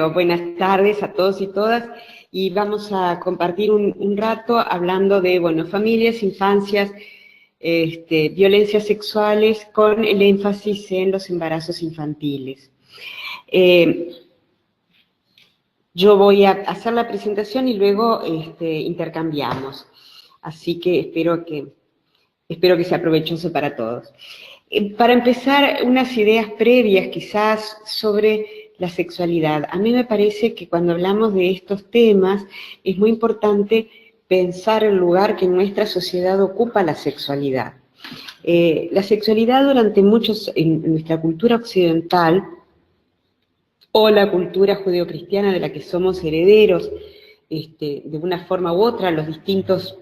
buenas tardes a todos y todas, y vamos a compartir un rato hablando de, bueno, familias, infancias, violencias sexuales, con el énfasis en los embarazos infantiles. Yo voy a hacer la presentación y luego intercambiamos, así que espero que sea provechoso para todos. Para empezar, unas ideas previas quizás sobre la sexualidad. A mí me parece que cuando hablamos de estos temas es muy importante pensar el lugar que en nuestra sociedad ocupa la sexualidad. La sexualidad durante en nuestra cultura occidental, o la cultura judeocristiana de la que somos herederos, de una forma u otra, las distintas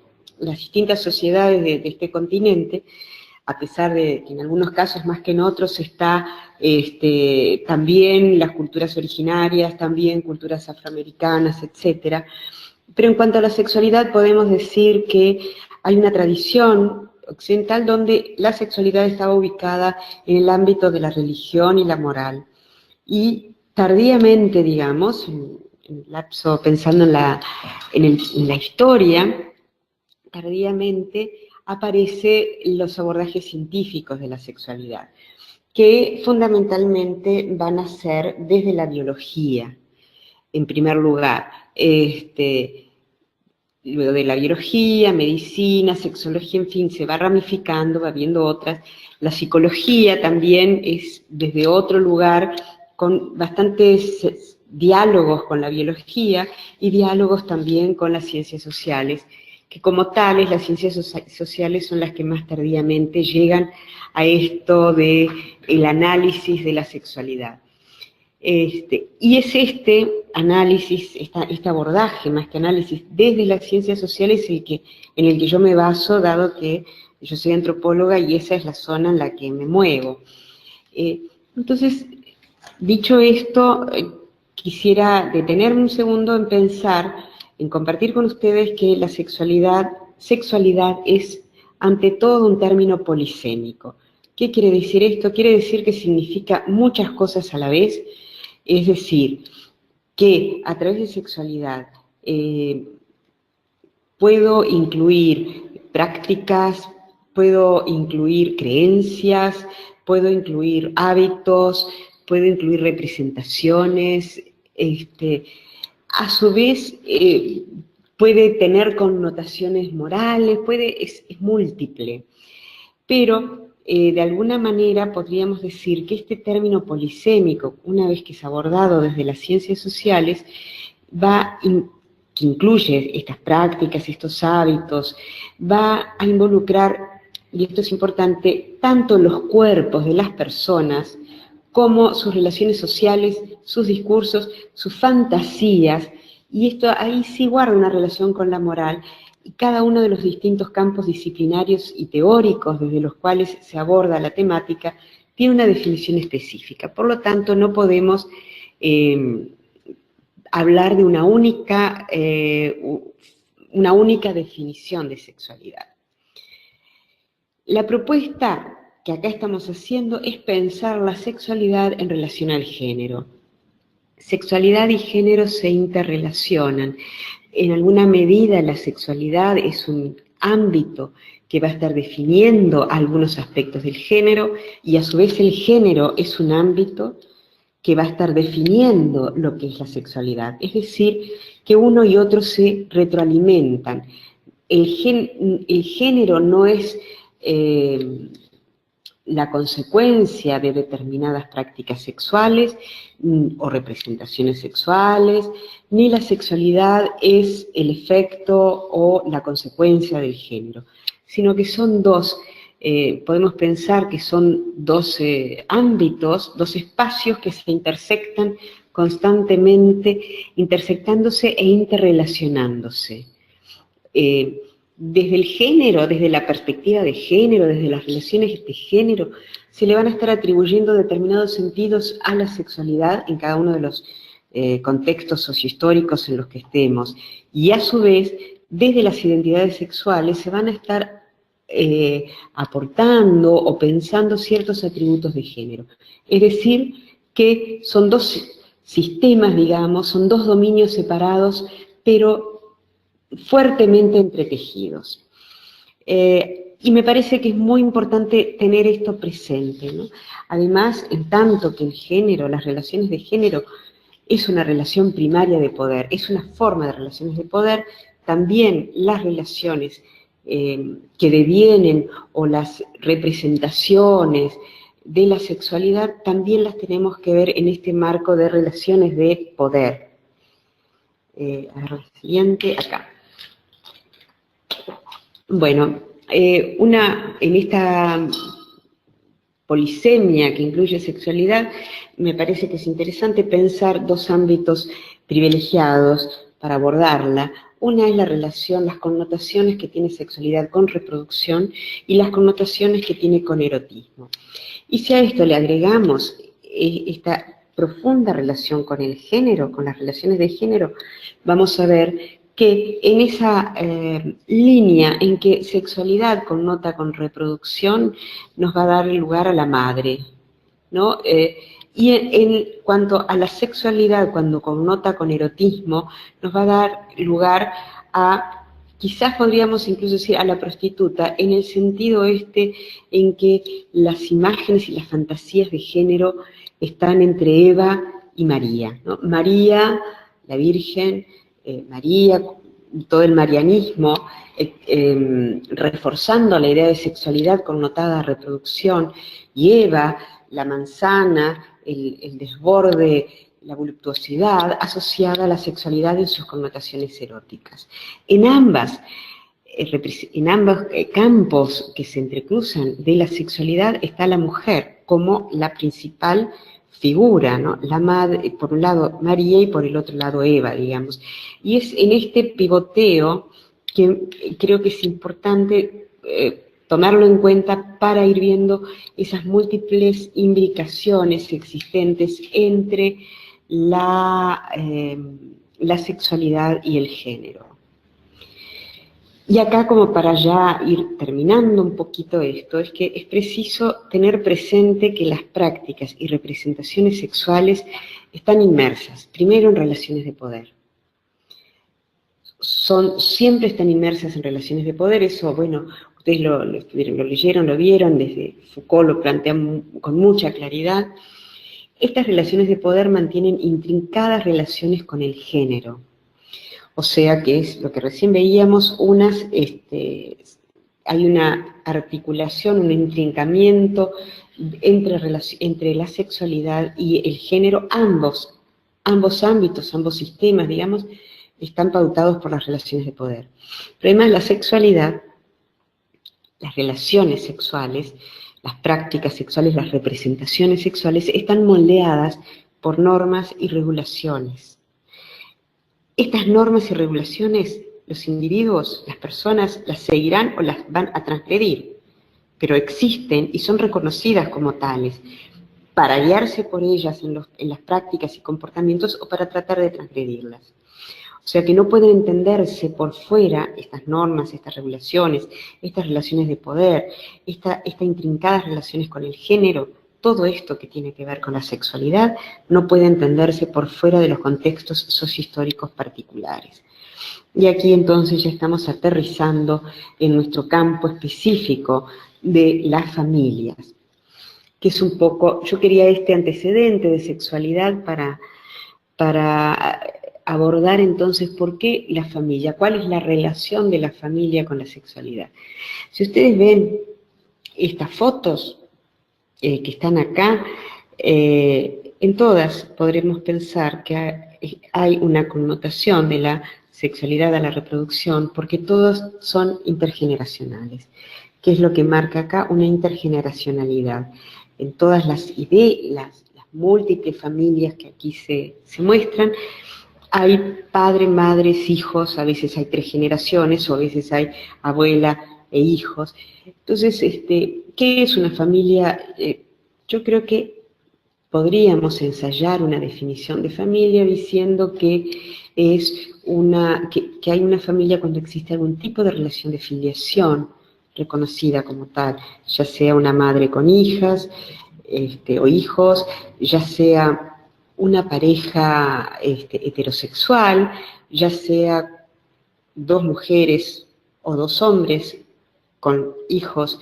sociedades de este continente, a pesar de que en algunos casos más que en otros está también las culturas originarias, también culturas afroamericanas, etcétera. Pero en cuanto a la sexualidad podemos decir que hay una tradición occidental donde la sexualidad estaba ubicada en el ámbito de la religión y la moral. Y tardíamente, digamos, en el lapso, pensando en la historia, tardíamente aparecen los abordajes científicos de la sexualidad, que fundamentalmente van a ser desde la biología, en primer lugar. Luego de la biología, medicina, sexología, en fin, se va ramificando, va habiendo otras. La psicología también es desde otro lugar, con bastantes diálogos con la biología y diálogos también con las ciencias sociales, que como tales las ciencias sociales son las que más tardíamente llegan a esto del análisis de la sexualidad. Y es este análisis, este abordaje, más que análisis, desde las ciencias sociales en el que yo me baso, dado que yo soy antropóloga y esa es la zona en la que me muevo. Entonces, dicho esto, quisiera detenerme un segundo en pensar, en compartir con ustedes que la sexualidad es ante todo un término polisémico. ¿Qué quiere decir esto? Quiere decir que significa muchas cosas a la vez, es decir, que a través de sexualidad puedo incluir prácticas, puedo incluir creencias, puedo incluir hábitos, puedo incluir representaciones, a su vez puede tener connotaciones morales, es múltiple, pero de alguna manera podríamos decir que este término polisémico, una vez que es abordado desde las ciencias sociales, que incluye estas prácticas, estos hábitos, va a involucrar, y esto es importante, tanto los cuerpos de las personas como sus relaciones sociales, sus discursos, sus fantasías, y esto ahí sí guarda una relación con la moral, y cada uno de los distintos campos disciplinarios y teóricos desde los cuales se aborda la temática tiene una definición específica. Por lo tanto, no podemos hablar de una única definición de sexualidad. La propuesta que acá estamos haciendo es pensar la sexualidad en relación al género. Sexualidad y género se interrelacionan. En alguna medida la sexualidad es un ámbito que va a estar definiendo algunos aspectos del género y a su vez el género es un ámbito que va a estar definiendo lo que es la sexualidad. Es decir, que uno y otro se retroalimentan. El género no es la consecuencia de determinadas prácticas sexuales o representaciones sexuales, ni la sexualidad es el efecto o la consecuencia del género, sino que son podemos pensar que son dos ámbitos, dos espacios que se intersectan constantemente, intersectándose e interrelacionándose. Desde el género, desde la perspectiva de género, desde las relaciones de género, se le van a estar atribuyendo determinados sentidos a la sexualidad en cada uno de los contextos sociohistóricos en los que estemos. Y a su vez, desde las identidades sexuales se van a estar aportando o pensando ciertos atributos de género. Es decir, que son dos sistemas, digamos, son dos dominios separados, pero fuertemente entretejidos. Y me parece que es muy importante tener esto presente, ¿no? Además, en tanto que el género, las relaciones de género, es una relación primaria de poder, es una forma de relaciones de poder, también las relaciones que devienen o las representaciones de la sexualidad también las tenemos que ver en este marco de relaciones de poder. A ver, la siguiente, acá. Bueno, en esta polisemia que incluye sexualidad, me parece que es interesante pensar dos ámbitos privilegiados para abordarla. Una es la relación, las connotaciones que tiene sexualidad con reproducción y las connotaciones que tiene con erotismo. Y si a esto le agregamos esta profunda relación con el género, con las relaciones de género, vamos a ver que en esa línea en que sexualidad connota con reproducción, nos va a dar lugar a la madre, ¿no? Y en cuanto a la sexualidad, cuando connota con erotismo, nos va a dar lugar a, quizás podríamos incluso decir, a la prostituta, en el sentido en que las imágenes y las fantasías de género están entre Eva y María, ¿no? María, la Virgen, María, todo el marianismo, reforzando la idea de sexualidad connotada a reproducción, y Eva, la manzana, el desborde, la voluptuosidad asociada a la sexualidad en sus connotaciones eróticas. En ambos campos que se entrecruzan de la sexualidad está la mujer como la principal figura, ¿no? La madre, por un lado María y por el otro lado Eva, digamos. Y es en este pivoteo que creo que es importante tomarlo en cuenta para ir viendo esas múltiples imbricaciones existentes entre la sexualidad y el género. Y acá, como para ya ir terminando un poquito esto, es que es preciso tener presente que las prácticas y representaciones sexuales están inmersas, primero en relaciones de poder. Siempre están inmersas en relaciones de poder, eso, bueno, ustedes lo leyeron, lo vieron, desde Foucault lo plantean con mucha claridad. Estas relaciones de poder mantienen intrincadas relaciones con el género. O sea que es lo que recién veíamos, hay una articulación, un intrincamiento entre la sexualidad y el género, ambos ámbitos, ambos sistemas, digamos, están pautados por las relaciones de poder. Pero además la sexualidad, las relaciones sexuales, las prácticas sexuales, las representaciones sexuales, están moldeadas por normas y regulaciones. Estas normas y regulaciones, los individuos, las personas, las seguirán o las van a transgredir, pero existen y son reconocidas como tales, para guiarse por ellas en las prácticas y comportamientos o para tratar de transgredirlas. O sea que no pueden entenderse por fuera estas normas, estas regulaciones, estas relaciones de poder, estas intrincadas relaciones con el género. Todo esto que tiene que ver con la sexualidad no puede entenderse por fuera de los contextos sociohistóricos particulares. Y aquí entonces ya estamos aterrizando en nuestro campo específico de las familias, que es un poco, yo quería este antecedente de sexualidad para abordar entonces por qué la familia, cuál es la relación de la familia con la sexualidad. Si ustedes ven estas fotos, que están acá, en todas podremos pensar que hay una connotación de la sexualidad a la reproducción, porque todos son intergeneracionales. ¿Qué es lo que marca acá? Una intergeneracionalidad. En todas las ideas, las múltiples familias que aquí se muestran, hay padre, madres, hijos, a veces hay 3 generaciones, o a veces hay abuela e hijos. Entonces, ¿qué es una familia? Yo creo que podríamos ensayar una definición de familia diciendo que que hay una familia cuando existe algún tipo de relación de filiación reconocida como tal, ya sea una madre con hijas o hijos, ya sea una pareja heterosexual, ya sea dos mujeres o dos hombres con hijos,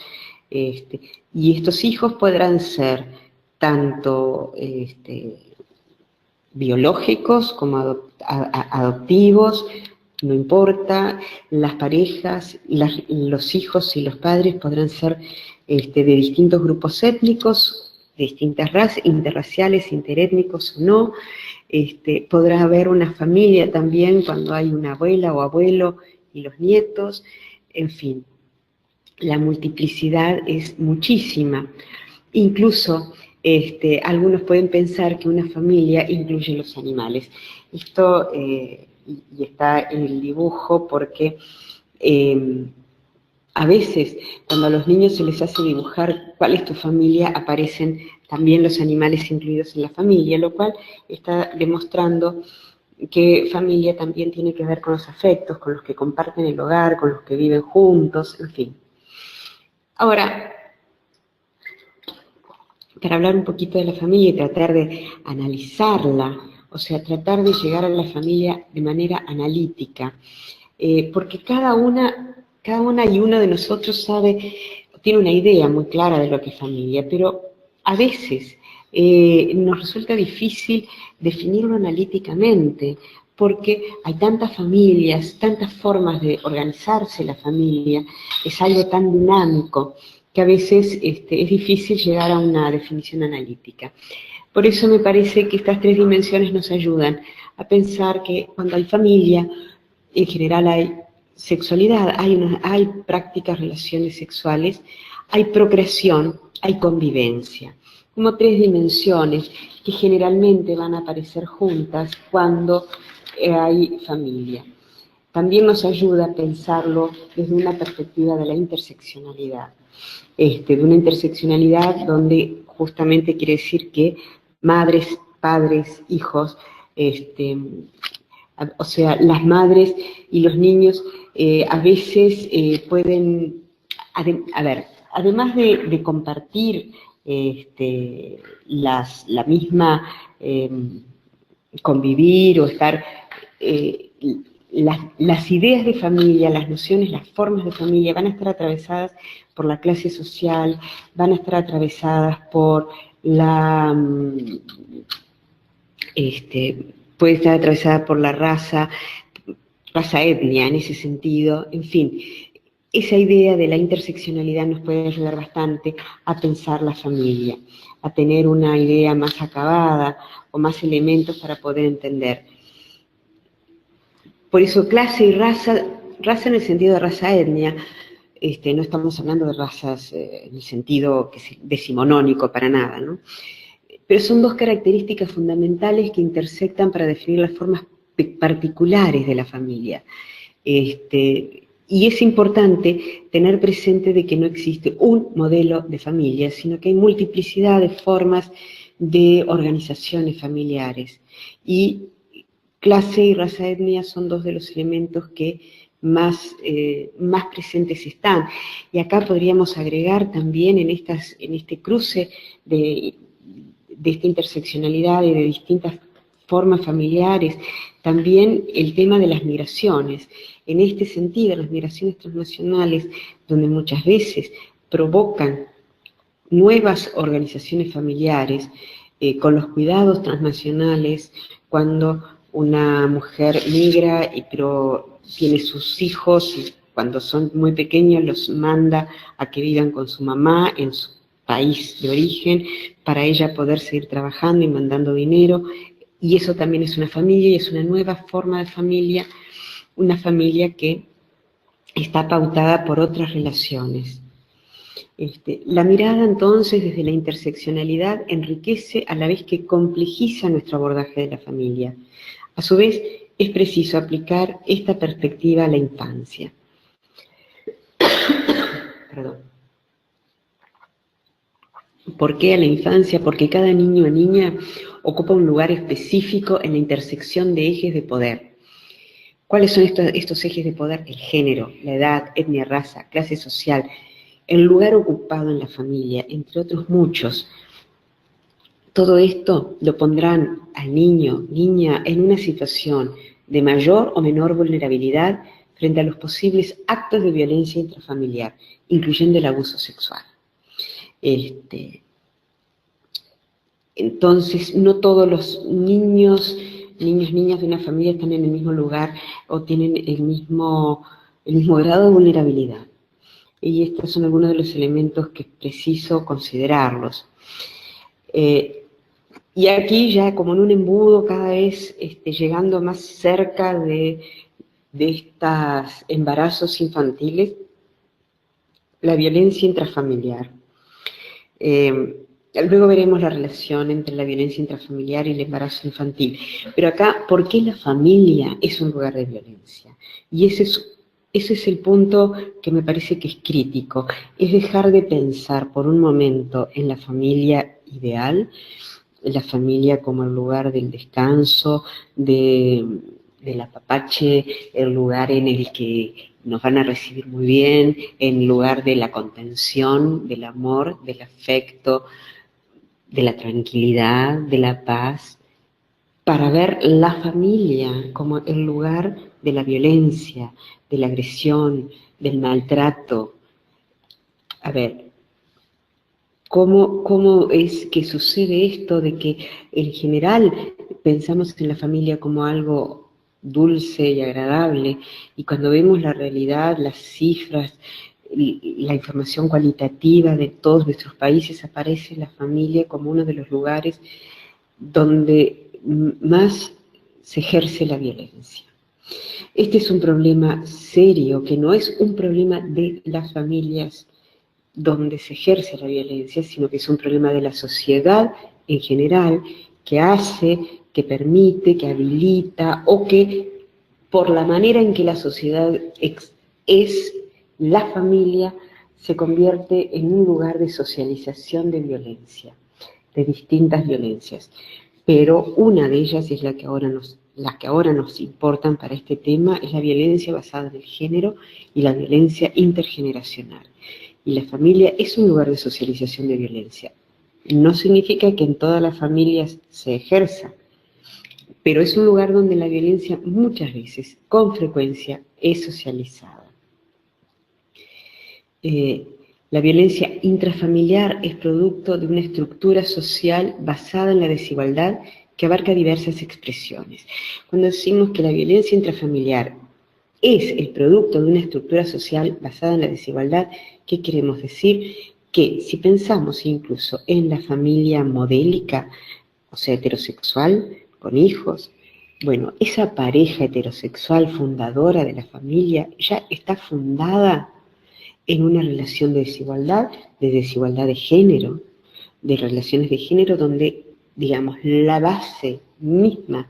y estos hijos podrán ser tanto biológicos como adoptivos, no importa, las parejas, los hijos y los padres podrán ser de distintos grupos étnicos, de distintas razas, interraciales, interétnicos o no. Podrá haber una familia también cuando hay una abuela o abuelo y los nietos, en fin, la multiplicidad es muchísima. Incluso algunos pueden pensar que una familia incluye los animales. Esto, y está en el dibujo, porque a veces cuando a los niños se les hace dibujar cuál es tu familia, aparecen también los animales incluidos en la familia, lo cual está demostrando que familia también tiene que ver con los afectos, con los que comparten el hogar, con los que viven juntos, en fin. Ahora, para hablar un poquito de la familia y tratar de analizarla, o sea, tratar de llegar a la familia de manera analítica, porque cada una y uno de nosotros sabe, tiene una idea muy clara de lo que es familia, pero a veces nos resulta difícil definirlo analíticamente, porque hay tantas familias, tantas formas de organizarse la familia, es algo tan dinámico que a veces es difícil llegar a una definición analítica. Por eso me parece que estas tres dimensiones nos ayudan a pensar que cuando hay familia, en general hay sexualidad, hay prácticas, relaciones sexuales, hay procreación, hay convivencia, como tres dimensiones que generalmente van a aparecer juntas cuando hay familia. También nos ayuda a pensarlo desde una perspectiva de la interseccionalidad, de una interseccionalidad donde justamente quiere decir que madres, padres, hijos, o sea, las madres y los niños a veces pueden, además de compartir la misma convivir o estar, las ideas de familia, las nociones, las formas de familia van a estar atravesadas por la clase social, van a estar atravesadas por la... puede estar atravesada por la raza, etnia en ese sentido, en fin. Esa idea de la interseccionalidad nos puede ayudar bastante a pensar la familia, a tener una idea más acabada o más elementos para poder entender. Por eso clase y raza en el sentido de raza-etnia, no estamos hablando de razas en el sentido decimonónico para nada, ¿no? Pero son dos características fundamentales que intersectan para definir las formas particulares de la familia. Y es importante tener presente de que no existe un modelo de familia, sino que hay multiplicidad de formas de organizaciones familiares. Y clase y raza etnia son dos de los elementos que más presentes están. Y acá podríamos agregar también en este cruce de esta interseccionalidad y de distintas formas familiares, también el tema de las migraciones. En este sentido, las migraciones transnacionales, donde muchas veces provocan nuevas organizaciones familiares, con los cuidados transnacionales, cuando una mujer migra, pero tiene sus hijos, y cuando son muy pequeños los manda a que vivan con su mamá en su país de origen, para ella poder seguir trabajando y mandando dinero, y eso también es una familia, y es una nueva forma de familia, una familia que está pautada por otras relaciones. La mirada entonces desde la interseccionalidad enriquece a la vez que complejiza nuestro abordaje de la familia. A su vez, es preciso aplicar esta perspectiva a la infancia. Perdón. ¿Por qué a la infancia? Porque cada niño o niña ocupa un lugar específico en la intersección de ejes de poder. ¿Cuáles son estos ejes de poder? El género, la edad, etnia, raza, clase social, el lugar ocupado en la familia, entre otros muchos. todo esto lo pondrán al niño, niña, en una situación de mayor o menor vulnerabilidad frente a los posibles actos de violencia intrafamiliar, incluyendo el abuso sexual. Entonces, no todos los niños, niñas de una familia están en el mismo lugar o tienen el mismo grado de vulnerabilidad. Y estos son algunos de los elementos que es preciso considerarlos. Y aquí ya como en un embudo, cada vez llegando más cerca de estos embarazos infantiles, la violencia intrafamiliar. Luego veremos la relación entre la violencia intrafamiliar y el embarazo infantil. Pero acá, ¿por qué la familia es un lugar de violencia? Y ese es el punto que me parece que es crítico. Es dejar de pensar por un momento en la familia ideal, la familia como el lugar del descanso, del apapache, el lugar en el que nos van a recibir muy bien, en lugar de la contención, del amor, del afecto, de la tranquilidad, de la paz, para ver la familia como el lugar de la violencia, de la agresión, del maltrato. A ver, ¿cómo es que sucede esto de que en general pensamos en la familia como algo dulce y agradable, y cuando vemos la realidad, las cifras, la información cualitativa de todos nuestros países, aparece la familia como uno de los lugares donde más se ejerce la violencia? Este es un problema serio, que no es un problema de las familias donde se ejerce la violencia, sino que es un problema de la sociedad en general, que hace, que permite, que habilita, o que por la manera en que la sociedad es la familia, se convierte en un lugar de socialización de violencia, de distintas violencias. Pero una de ellas es las que ahora nos importan para este tema, es la violencia basada en el género y la violencia intergeneracional. Y la familia es un lugar de socialización de violencia. No significa que en todas las familias se ejerza, pero es un lugar donde la violencia muchas veces, con frecuencia, es socializada. La violencia intrafamiliar es producto de una estructura social basada en la desigualdad que abarca diversas expresiones. Cuando decimos que la violencia intrafamiliar es el producto de una estructura social basada en la desigualdad, ¿qué queremos decir? Que si pensamos incluso en la familia modélica, o sea, heterosexual, con hijos, bueno, esa pareja heterosexual fundadora de la familia ya está fundada en una relación de desigualdad de género, de relaciones de género donde, digamos, la base misma,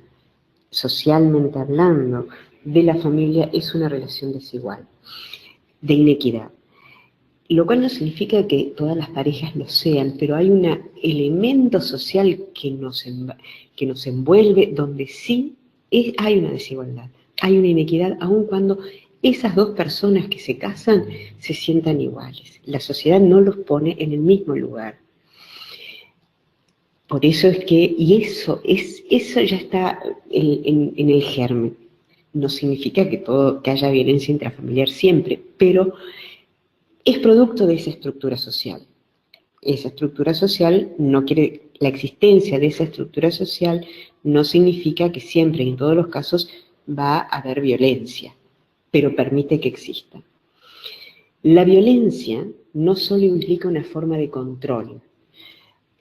socialmente hablando, de la familia es una relación desigual, de inequidad. Lo cual no significa que todas las parejas lo sean, pero hay un elemento social que nos envuelve donde sí hay una desigualdad, hay una inequidad, aun cuando esas dos personas que se casan se sientan iguales. La sociedad no los pone en el mismo lugar. Por eso es que, y eso ya está en el germen. No significa que haya violencia intrafamiliar siempre, pero es producto de esa estructura social. Esa estructura social la existencia de esa estructura social no significa que siempre, en todos los casos, va a haber violencia, pero permite que exista. La violencia no solo implica una forma de control,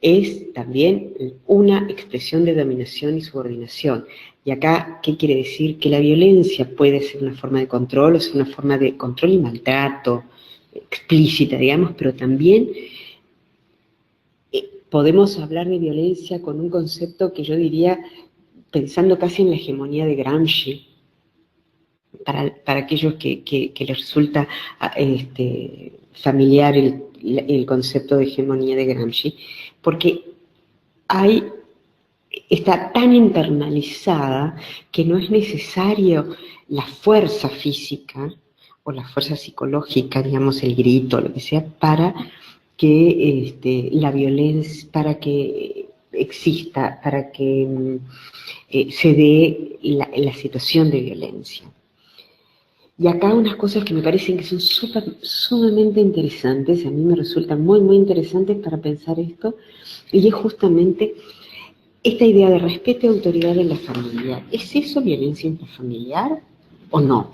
es también una expresión de dominación y subordinación. Y acá, ¿qué quiere decir? Que la violencia puede ser una forma de control, o ser una forma de control y maltrato explícita, digamos, pero también podemos hablar de violencia con un concepto que yo diría, pensando casi en la hegemonía de Gramsci, para aquellos que les resulta familiar el concepto de hegemonía de Gramsci, porque está tan internalizada que no es necesario la fuerza física o la fuerza psicológica, digamos, el grito, lo que sea, para que la violencia, para que exista, para que se dé la situación de violencia. Y acá unas cosas que me parecen que son sumamente interesantes, a mí me resultan muy, muy interesantes para pensar esto, y es justamente esta idea de respeto y autoridad en la familia. ¿Es eso violencia intrafamiliar o no?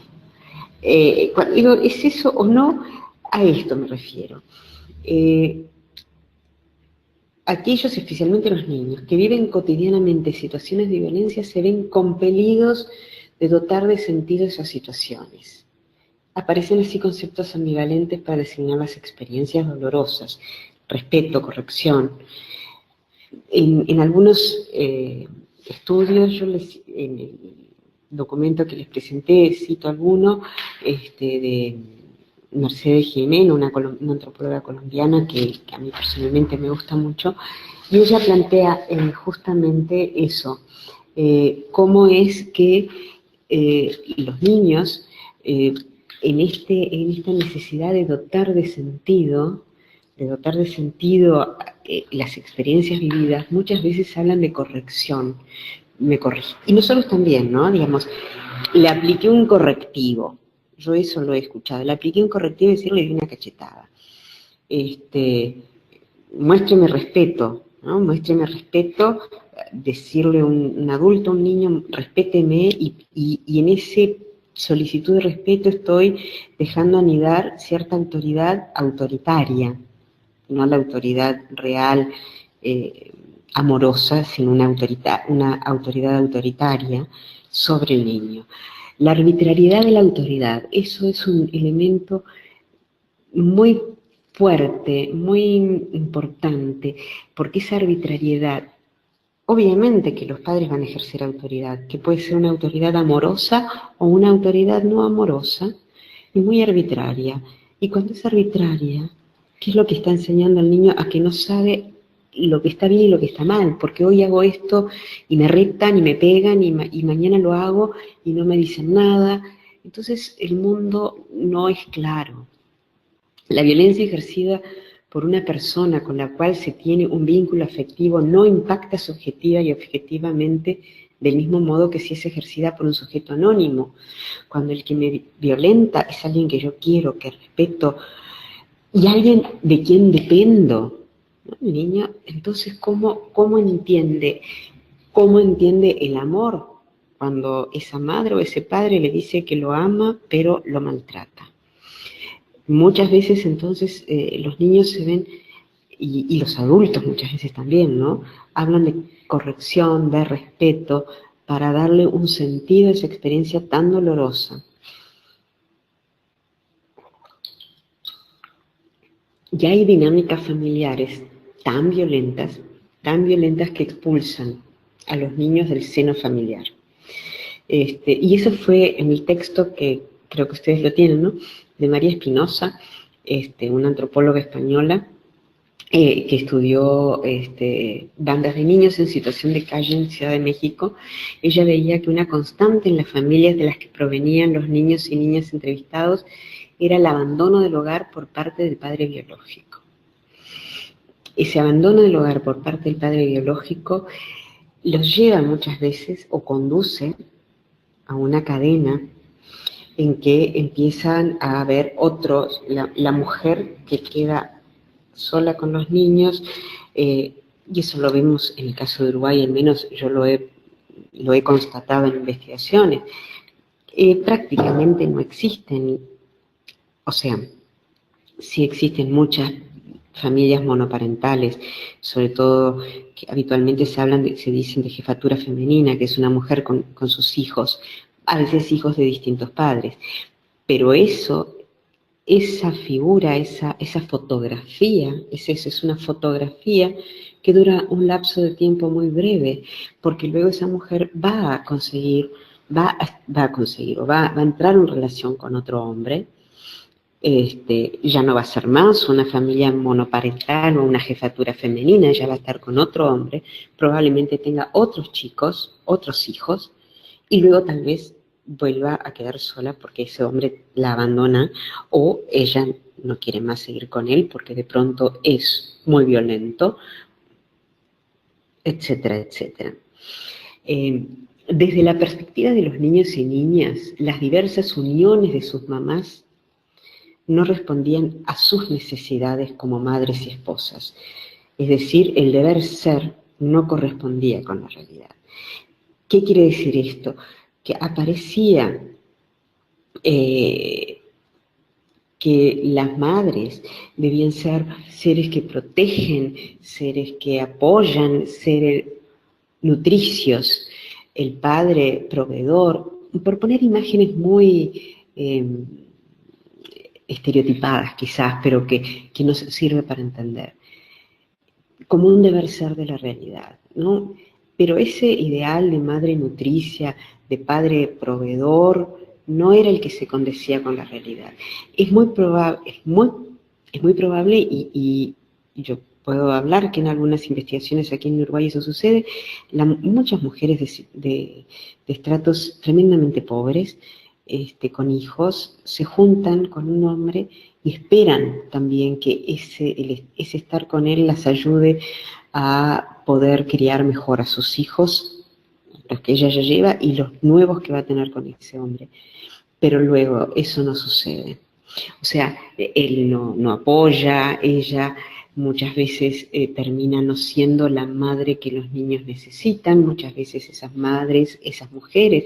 Cuando digo, ¿es eso o no? A esto me refiero. Aquellos, especialmente los niños, que viven cotidianamente situaciones de violencia, se ven compelidos de dotar de sentido esas situaciones. Aparecen así conceptos ambivalentes para designar las experiencias dolorosas: respeto, corrección. En algunos estudios, en el documento que les presenté, cito alguno, de Mercedes Jimeno, una antropóloga colombiana que a mí personalmente me gusta mucho, y ella plantea justamente eso, cómo es que los niños, en esta necesidad de dotar de sentido las experiencias vividas, muchas veces hablan de corrección. Me corrige. Y nosotros también, ¿no? Digamos, le apliqué un correctivo. Yo eso lo he escuchado. Le apliqué un correctivo y decirle, le di una cachetada. Muéstreme respeto, ¿no? Muéstreme respeto, decirle a un adulto, a un niño, respéteme, y en ese solicitud de respeto estoy dejando anidar cierta autoridad autoritaria, no la autoridad real, amorosa, sino una autoridad autoritaria sobre el niño. La arbitrariedad de la autoridad, eso es un elemento muy fuerte, muy importante, porque esa arbitrariedad, obviamente que los padres van a ejercer autoridad, que puede ser una autoridad amorosa o una autoridad no amorosa, y muy arbitraria. Y cuando es arbitraria, ¿qué es lo que está enseñando al niño? A que no sabe lo que está bien y lo que está mal, porque hoy hago esto y me retan y me pegan y mañana lo hago y no me dicen nada. Entonces el mundo no es claro. La violencia ejercida por una persona con la cual se tiene un vínculo afectivo no impacta subjetiva y objetivamente del mismo modo que si es ejercida por un sujeto anónimo. Cuando el que me violenta es alguien que yo quiero, que respeto, y alguien de quien dependo, ¿no? El niño, entonces, ¿cómo entiende el amor cuando esa madre o ese padre le dice que lo ama, pero lo maltrata? Muchas veces entonces los niños se ven, y los adultos muchas veces también, ¿no? Hablan de corrección, de respeto, para darle un sentido a esa experiencia tan dolorosa. Ya hay dinámicas familiares tan violentas que expulsan a los niños del seno familiar. Y eso fue en el texto que creo que ustedes lo tienen, ¿no? De María Espinosa, una antropóloga española, que estudió bandas de niños en situación de calle en Ciudad de México. Ella veía que una constante en las familias de las que provenían los niños y niñas entrevistados era el abandono del hogar por parte del padre biológico. Ese abandono del hogar por parte del padre biológico los lleva muchas veces o conduce a una cadena en que empiezan a haber otros, la mujer que queda sola con los niños, y eso lo vemos en el caso de Uruguay, al menos yo lo he constatado en investigaciones. Prácticamente no existen, o sea, sí existen muchas familias monoparentales, sobre todo que habitualmente se dicen de jefatura femenina, que es una mujer con sus hijos, a veces hijos de distintos padres, pero esa figura, esa fotografía, es una fotografía que dura un lapso de tiempo muy breve, porque luego esa mujer va a entrar en relación con otro hombre. Ya no va a ser más una familia monoparental o una jefatura femenina, ella va a estar con otro hombre, probablemente tenga otros chicos, otros hijos, y luego tal vez vuelva a quedar sola porque ese hombre la abandona, o ella no quiere más seguir con él porque de pronto es muy violento. etcétera, etcétera. Desde la perspectiva de los niños y niñas, las diversas uniones de sus mamás no respondían a sus necesidades como madres y esposas. Es decir, el deber ser no correspondía con la realidad. ¿Qué quiere decir esto? Que aparecía que las madres debían ser seres que protegen, seres que apoyan, seres nutricios, el padre proveedor, por poner imágenes muy estereotipadas quizás, pero que nos sirve para entender, como un deber ser de la realidad, ¿no? Pero ese ideal de madre nutricia, de padre proveedor, no era el que se condecía con la realidad. Es muy probable y yo puedo hablar que en algunas investigaciones aquí en Uruguay eso sucede, muchas mujeres de estratos tremendamente pobres, con hijos, se juntan con un hombre y esperan también que ese estar con él las ayude a poder criar mejor a sus hijos, los que ella ya lleva, y los nuevos que va a tener con ese hombre. Pero luego eso no sucede. O sea, él no apoya, ella muchas veces termina no siendo la madre que los niños necesitan, muchas veces esas madres, esas mujeres,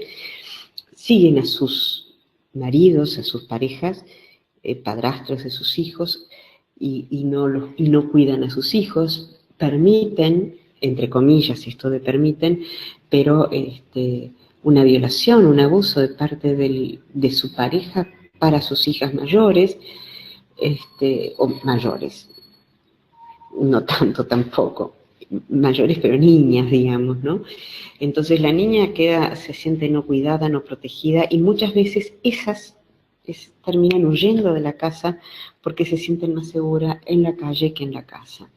siguen a sus maridos, a sus parejas, padrastros de sus hijos, y no cuidan a sus hijos, permiten, entre comillas, esto de permiten, pero una violación, un abuso de parte de su pareja para sus hijas mayores, o mayores, no tanto tampoco, mayores pero niñas, digamos, ¿no? Entonces la niña se siente no cuidada, no protegida, y muchas veces esas terminan huyendo de la casa porque se sienten más seguras en la calle que en la casa.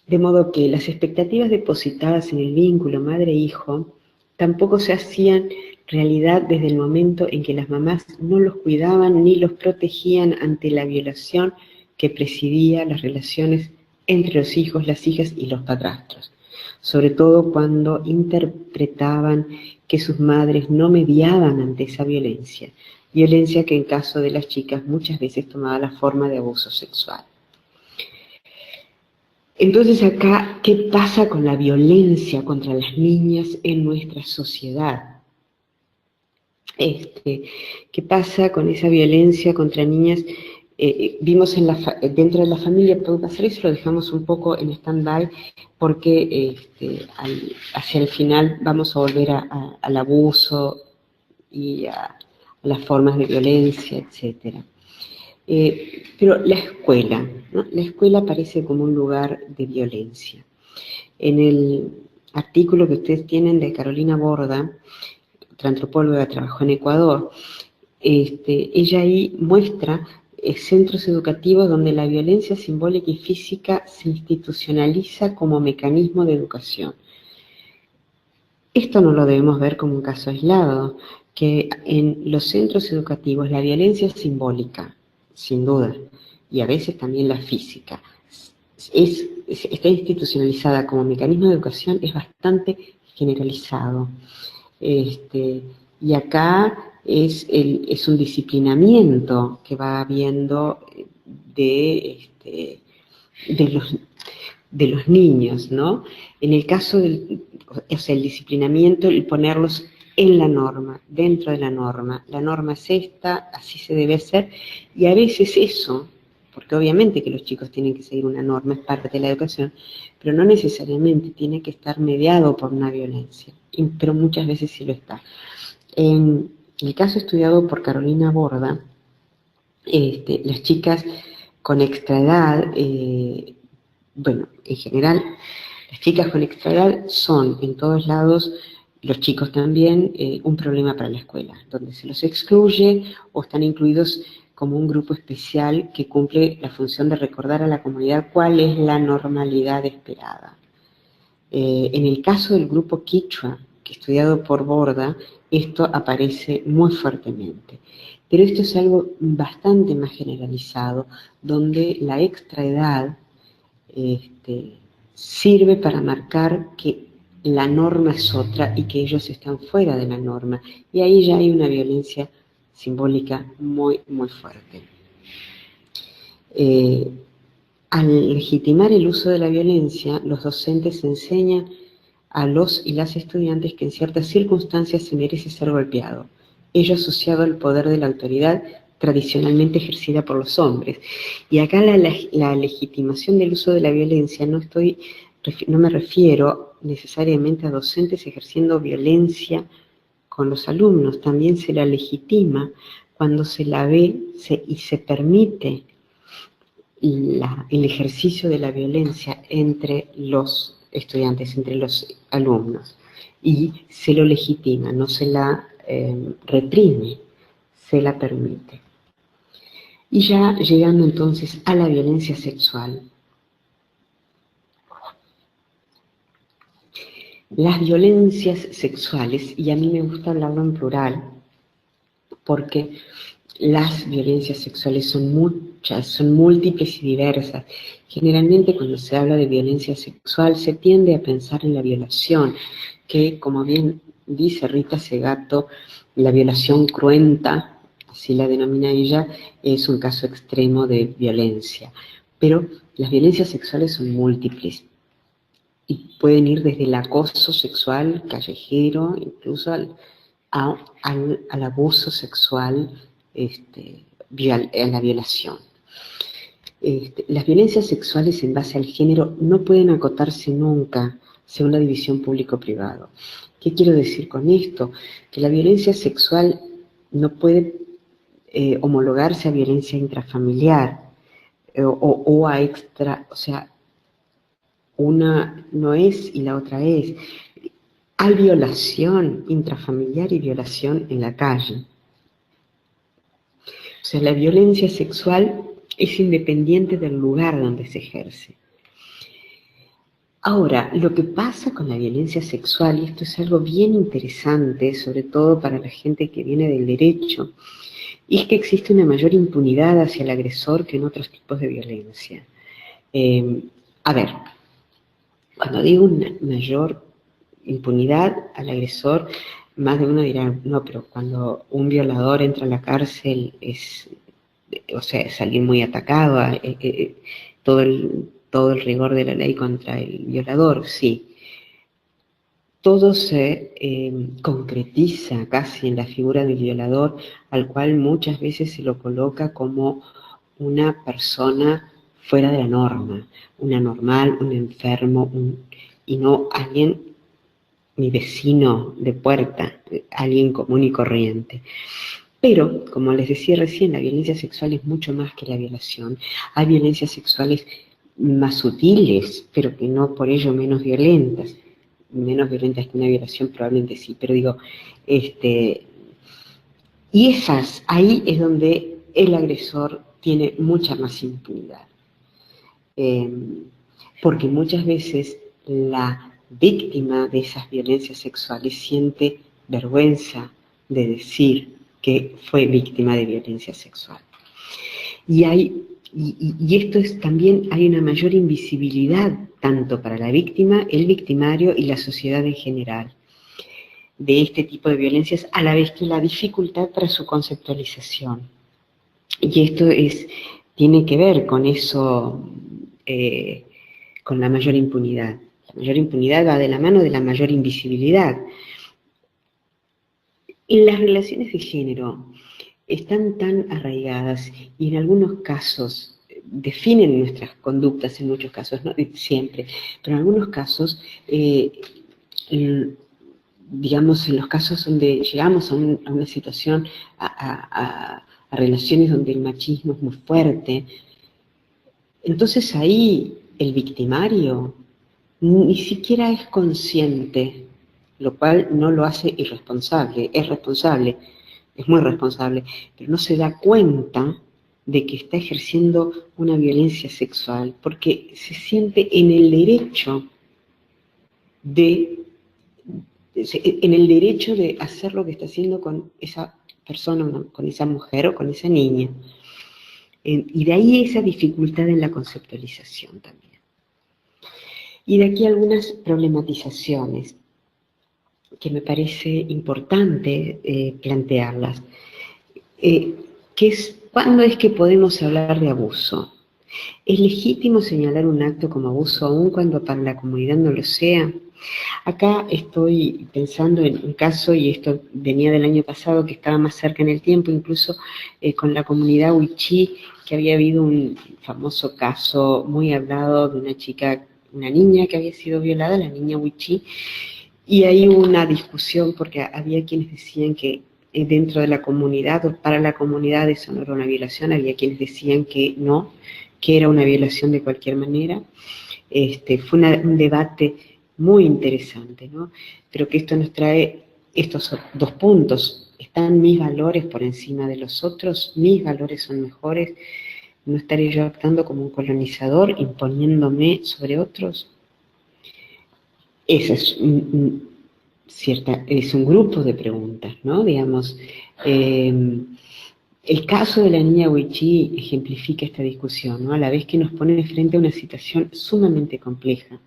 De modo que las expectativas depositadas en el vínculo madre-hijo tampoco se hacían realidad desde el momento en que las mamás no los cuidaban ni los protegían ante la violación que presidía las relaciones entre los hijos, las hijas y los padrastros, sobre todo cuando interpretaban que sus madres no mediaban ante esa violencia que en caso de las chicas muchas veces tomaba la forma de abuso sexual. Entonces acá, ¿qué pasa con la violencia contra las niñas en nuestra sociedad? ¿Qué pasa con esa violencia contra niñas? Vimos dentro de la familia puede pasar eso, lo dejamos un poco en stand-by porque hacia el final vamos a volver al abuso y a las formas de violencia, etc. Pero la escuela, ¿no? La escuela parece como un lugar de violencia. En el artículo que ustedes tienen de Carolina Borda, otra antropóloga que trabajó en Ecuador, ella ahí muestra centros educativos donde la violencia simbólica y física se institucionaliza como mecanismo de educación. Esto no lo debemos ver como un caso aislado, que en los centros educativos la violencia es simbólica, sin duda, y a veces también la física, está institucionalizada como mecanismo de educación, es bastante generalizado. Y acá es un disciplinamiento que va habiendo de los niños, ¿no? En el caso el disciplinamiento, el ponerlos en la norma, dentro de la norma es esta, así se debe hacer, y a veces eso, porque obviamente que los chicos tienen que seguir una norma, es parte de la educación, pero no necesariamente tiene que estar mediado por una violencia, pero muchas veces sí lo está. En el caso estudiado por Carolina Borda, las chicas con extraedad, bueno, en general, las chicas con extraedad son en todos lados, los chicos también, un problema para la escuela, donde se los excluye o están incluidos como un grupo especial que cumple la función de recordar a la comunidad cuál es la normalidad esperada. En el caso del grupo Quichua, que estudiado por Borda, esto aparece muy fuertemente. Pero esto es algo bastante más generalizado, donde la extraedad sirve para marcar que la norma es otra y que ellos están fuera de la norma. Y ahí ya hay una violencia simbólica muy, muy fuerte. Al legitimar el uso de la violencia, los docentes enseñan a los y las estudiantes que en ciertas circunstancias se merece ser golpeado, ello asociado al poder de la autoridad tradicionalmente ejercida por los hombres. Y acá la legitimación del uso de la violencia no me refiero necesariamente a docentes ejerciendo violencia con los alumnos, también se la legitima cuando se la ve y se permite el ejercicio de la violencia entre los estudiantes, entre los alumnos, y se lo legitima, no se la reprime, se la permite. Y ya llegando entonces a la violencia sexual. Las violencias sexuales, y a mí me gusta hablarlo en plural, porque las violencias sexuales son muchas, son múltiples y diversas. Generalmente cuando se habla de violencia sexual se tiende a pensar en la violación, que como bien dice Rita Segato, la violación cruenta, así la denomina ella, es un caso extremo de violencia. Pero las violencias sexuales son múltiples y pueden ir desde el acoso sexual callejero, incluso al abuso sexual, a la violación. Las violencias sexuales en base al género no pueden acotarse nunca según la división público-privado. ¿Qué quiero decir con esto? Que la violencia sexual no puede homologarse a violencia intrafamiliar o a extra, o sea, una no es y la otra es. Hay violación intrafamiliar y violación en la calle. O sea, la violencia sexual es independiente del lugar donde se ejerce. Ahora, lo que pasa con la violencia sexual, y esto es algo bien interesante, sobre todo para la gente que viene del derecho, es que existe una mayor impunidad hacia el agresor que en otros tipos de violencia. A ver, cuando digo una mayor impunidad al agresor, más de uno dirá, no, pero cuando un violador entra a la cárcel es alguien muy atacado, todo el rigor de la ley contra el violador, sí. Todo se concretiza casi en la figura del violador, al cual muchas veces se lo coloca como una persona fuera de la norma, un anormal, un enfermo, y no alguien, mi vecino de puerta, alguien común y corriente. Pero, como les decía recién, la violencia sexual es mucho más que la violación. Hay violencias sexuales más sutiles, pero que no por ello menos violentas. Menos violentas que una violación probablemente sí, pero digo, y ahí es donde el agresor tiene mucha más impunidad. Porque muchas veces la víctima de esas violencias sexuales siente vergüenza de decir que fue víctima de violencia sexual. Y esto es también, hay una mayor invisibilidad tanto para la víctima, el victimario y la sociedad en general de este tipo de violencias, a la vez que la dificultad para su conceptualización. Y esto tiene que ver con eso, con la mayor impunidad. La mayor impunidad va de la mano de la mayor invisibilidad. En las relaciones de género están tan arraigadas y en algunos casos definen nuestras conductas, en muchos casos, no siempre, pero en algunos casos, digamos, en los casos donde llegamos a una situación, a relaciones donde el machismo es muy fuerte, entonces ahí el victimario ni siquiera es consciente, lo cual no lo hace irresponsable, es responsable, es muy responsable, pero no se da cuenta de que está ejerciendo una violencia sexual, porque se siente en el derecho de hacer lo que está haciendo con esa persona, con esa mujer o con esa niña. Y de ahí esa dificultad en la conceptualización también. Y de aquí algunas problematizaciones que me parece importante plantearlas. ¿Cuándo es que podemos hablar de abuso? ¿Es legítimo señalar un acto como abuso aun cuando para la comunidad no lo sea? Acá estoy pensando en un caso, y esto venía del año pasado, que estaba más cerca en el tiempo, incluso con la comunidad Wichí, que había habido un famoso caso muy hablado de una chica, una niña que había sido violada, la niña Wichí, y ahí hubo una discusión porque había quienes decían que dentro de la comunidad o para la comunidad eso no era una violación, había quienes decían que no, que era una violación de cualquier manera. Fue un debate muy interesante, ¿no? Pero que esto nos trae estos dos puntos. ¿Están mis valores por encima de los otros? ¿Mis valores son mejores? ¿No estaré yo actuando como un colonizador, imponiéndome sobre otros? Ese es un grupo de preguntas, ¿no? Digamos, el caso de la niña Wichí ejemplifica esta discusión, ¿no? A la vez que nos pone frente a una situación sumamente compleja.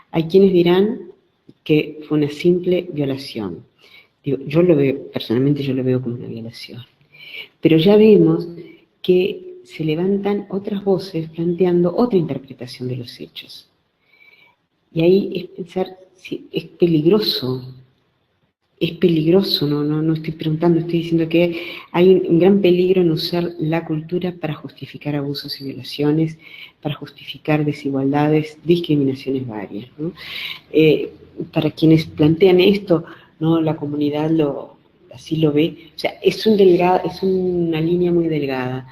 Hay quienes dirán que fue una simple violación. Digo, personalmente yo lo veo como una violación. Pero ya vemos que se levantan otras voces planteando otra interpretación de los hechos. Y ahí es pensar si es peligroso, no estoy preguntando, estoy diciendo que hay un gran peligro en usar la cultura para justificar abusos y violaciones, para justificar desigualdades, discriminaciones varias, ¿no? Para quienes plantean esto, ¿no? La comunidad así lo ve, o sea, es una línea muy delgada,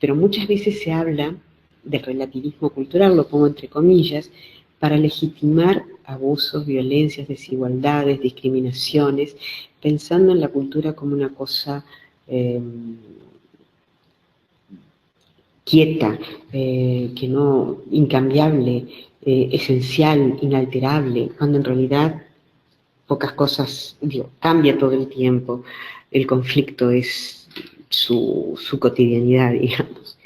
pero muchas veces se habla del relativismo cultural, lo pongo entre comillas, para legitimar abusos, violencias, desigualdades, discriminaciones, pensando en la cultura como una cosa quieta, que no, incambiable, esencial, inalterable, cuando en realidad pocas cosas, cambia todo el tiempo, el conflicto es su cotidianidad, digamos.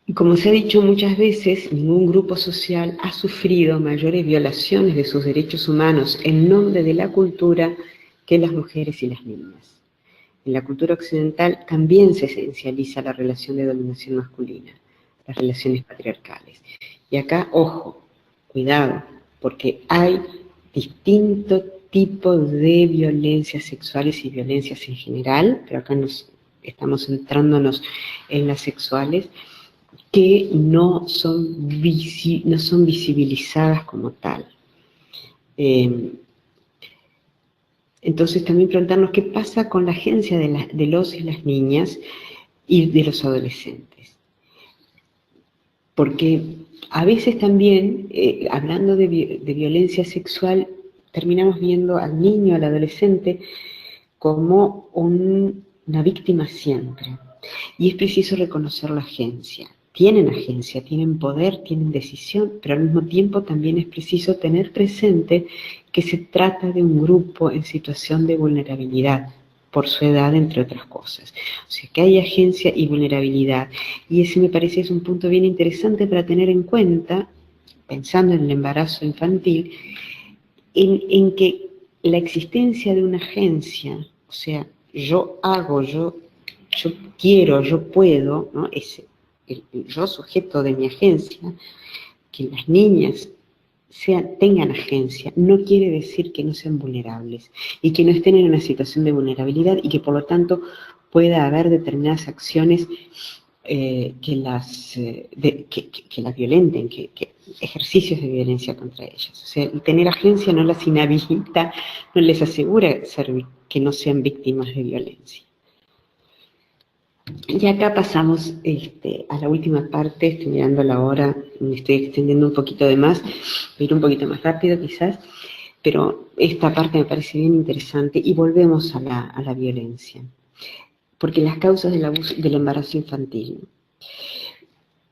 Y como se ha dicho muchas veces, ningún grupo social ha sufrido mayores violaciones de sus derechos humanos en nombre de la cultura que las mujeres y las niñas. En la cultura occidental también se esencializa la relación de dominación masculina, las relaciones patriarcales. Y acá, ojo, cuidado, porque hay distintos tipos de violencias sexuales y violencias en general, pero acá estamos centrándonos en las sexuales, que no son visibilizadas como tal. Entonces también preguntarnos qué pasa con la agencia de los y las niñas y de los adolescentes. Porque a veces también, hablando de violencia sexual, terminamos viendo al niño, al adolescente, como una víctima siempre. Y es preciso reconocer la agencia. Tienen agencia, tienen poder, tienen decisión, pero al mismo tiempo también es preciso tener presente que se trata de un grupo en situación de vulnerabilidad, por su edad, entre otras cosas. O sea, que hay agencia y vulnerabilidad. Y ese me parece es un punto bien interesante para tener en cuenta, pensando en el embarazo infantil, en que la existencia de una agencia, o sea, yo hago, yo quiero, yo puedo, ¿no? El yo sujeto de mi agencia, que las niñas tengan agencia, no quiere decir que no sean vulnerables y que no estén en una situación de vulnerabilidad y que por lo tanto pueda haber determinadas acciones que las violenten, que ejercicios de violencia contra ellas. O sea, el tener agencia no las inhabilita, no les asegura que no sean víctimas de violencia. Y acá pasamos a la última parte, estoy mirando la hora, me estoy extendiendo un poquito de más, voy a ir un poquito más rápido quizás, pero esta parte me parece bien interesante y volvemos a la violencia. Porque las causas del embarazo infantil.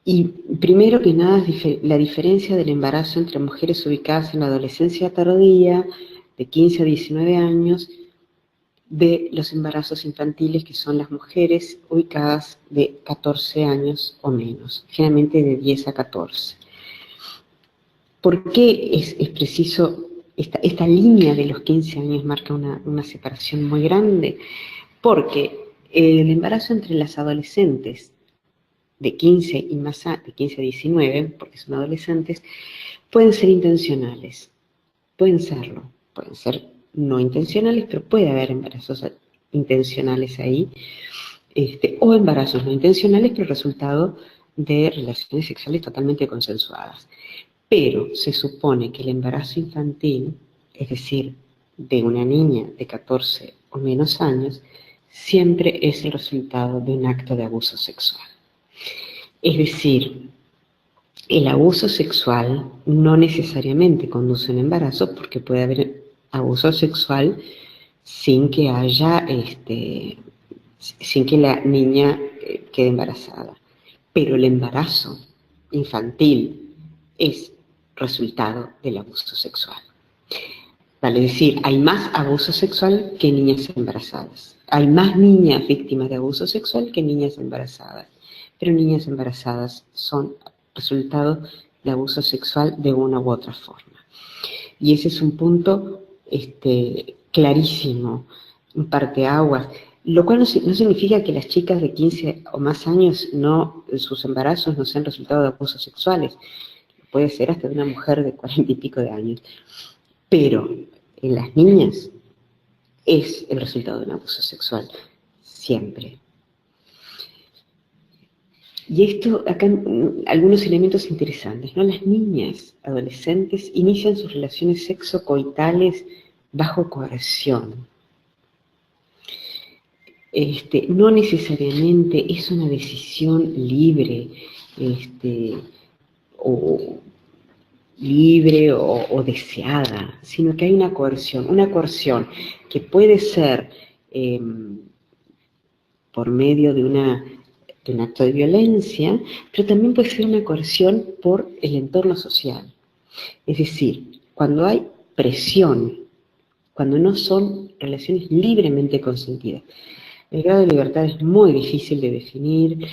Y primero que nada, la diferencia del embarazo entre mujeres ubicadas en la adolescencia tardía, de 15 a 19 años, de los embarazos infantiles, que son las mujeres ubicadas de 14 años o menos, generalmente de 10 a 14. ¿Por qué es preciso, esta línea de los 15 años marca una separación muy grande? Porque el embarazo entre las adolescentes de 15 y más de 15 a 19, porque son adolescentes, pueden ser intencionales, pueden serlo, pueden ser no intencionales, pero puede haber embarazos intencionales ahí, o embarazos no intencionales, pero resultado de relaciones sexuales totalmente consensuadas. Pero se supone que el embarazo infantil, es decir, de una niña de 14 o menos años, siempre es el resultado de un acto de abuso sexual. Es decir, el abuso sexual no necesariamente conduce a un embarazo, porque puede haber abuso sexual sin que haya, sin que la niña quede embarazada. Pero el embarazo infantil es resultado del abuso sexual. Vale decir, hay más abuso sexual que niñas embarazadas. Hay más niñas víctimas de abuso sexual que niñas embarazadas. Pero niñas embarazadas son resultado de abuso sexual de una u otra forma. Y ese es un punto clarísimo, un parteaguas, lo cual no significa que las chicas de 15 o más años sus embarazos no sean resultado de abusos sexuales. Puede ser hasta de una mujer de 40 y pico de años. Pero en las niñas es el resultado de un abuso sexual, siempre. Y esto, acá algunos elementos interesantes, ¿no? Las niñas adolescentes inician sus relaciones sexocoitales bajo coerción. No necesariamente es una decisión libre, o deseada, sino que hay una coerción que puede ser por medio de un acto de violencia, pero también puede ser una coerción por el entorno social. Es decir, cuando hay presión, cuando no son relaciones libremente consentidas. El grado de libertad es muy difícil de definir,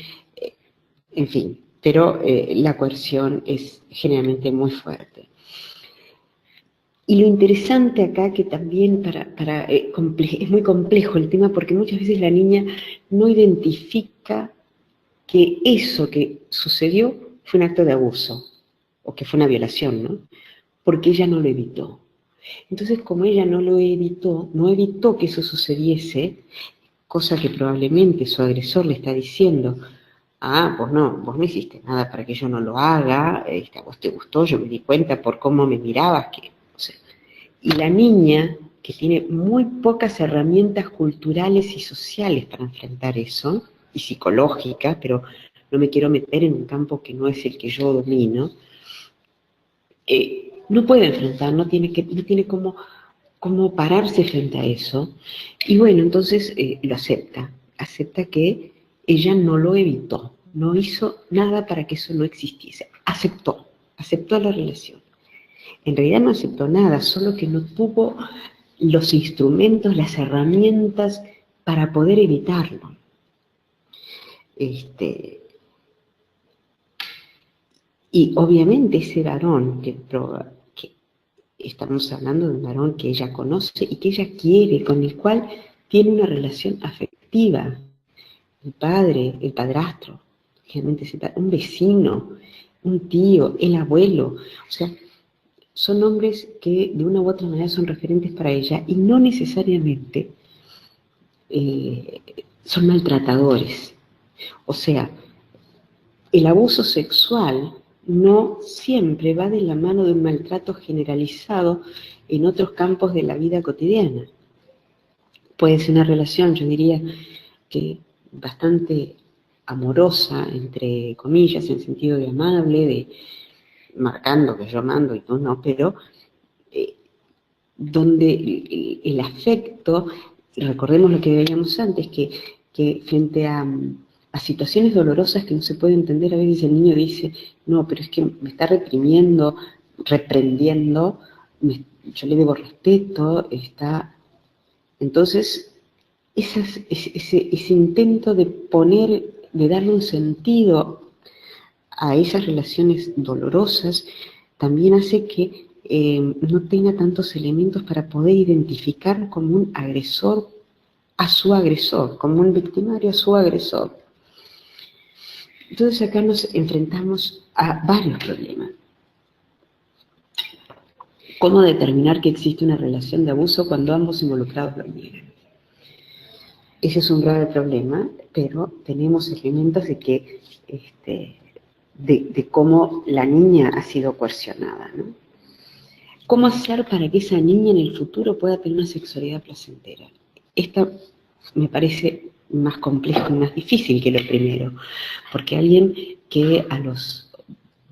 en fin, pero la coerción es generalmente muy fuerte. Y lo interesante acá, que también es muy complejo el tema, porque muchas veces la niña no identifica que eso que sucedió fue un acto de abuso, o que fue una violación, ¿no? Porque ella no lo evitó. Entonces, como ella no lo evitó, no evitó que eso sucediese, cosa que probablemente su agresor le está diciendo: ah, vos no hiciste nada para que yo no lo haga, a vos te gustó, yo me di cuenta por cómo me mirabas, o sea. Y la niña, que tiene muy pocas herramientas culturales y sociales para enfrentar eso, y psicológicas, pero no me quiero meter en un campo que no es el que yo domino, no puede enfrentar, no tiene cómo pararse frente a eso. Y bueno, entonces lo acepta que ella no lo evitó, no hizo nada para que eso no existiese, aceptó la relación. En realidad no aceptó nada, solo que no tuvo los instrumentos, las herramientas para poder evitarlo. Y obviamente ese varón, que estamos hablando de un varón que ella conoce y que ella quiere, con el cual tiene una relación afectiva, el padre, el padrastro, generalmente un vecino, un tío, el abuelo, o sea, son hombres que de una u otra manera son referentes para ella y no necesariamente son maltratadores. O sea, el abuso sexual no siempre va de la mano de un maltrato generalizado en otros campos de la vida cotidiana. Puede ser una relación, yo diría, que bastante amorosa, entre comillas, en sentido de amable, de marcando que yo mando y tú no, pero donde el afecto, recordemos lo que veíamos antes, que frente a situaciones dolorosas que no se puede entender, a veces el niño dice: no, pero es que me está reprimiendo, reprendiendo, yo le debo respeto, entonces ese intento de darle un sentido a esas relaciones dolorosas, también hace que no tenga tantos elementos para poder identificar como un agresor a su agresor, como un victimario a su agresor. Entonces acá nos enfrentamos a varios problemas. ¿Cómo determinar que existe una relación de abuso cuando ambos involucrados lo niegan? Ese es un grave problema, pero tenemos elementos de que de cómo la niña ha sido coercionada, ¿no? ¿Cómo hacer para que esa niña en el futuro pueda tener una sexualidad placentera? Esta me parece más complejo y más difícil que lo primero, porque alguien que a los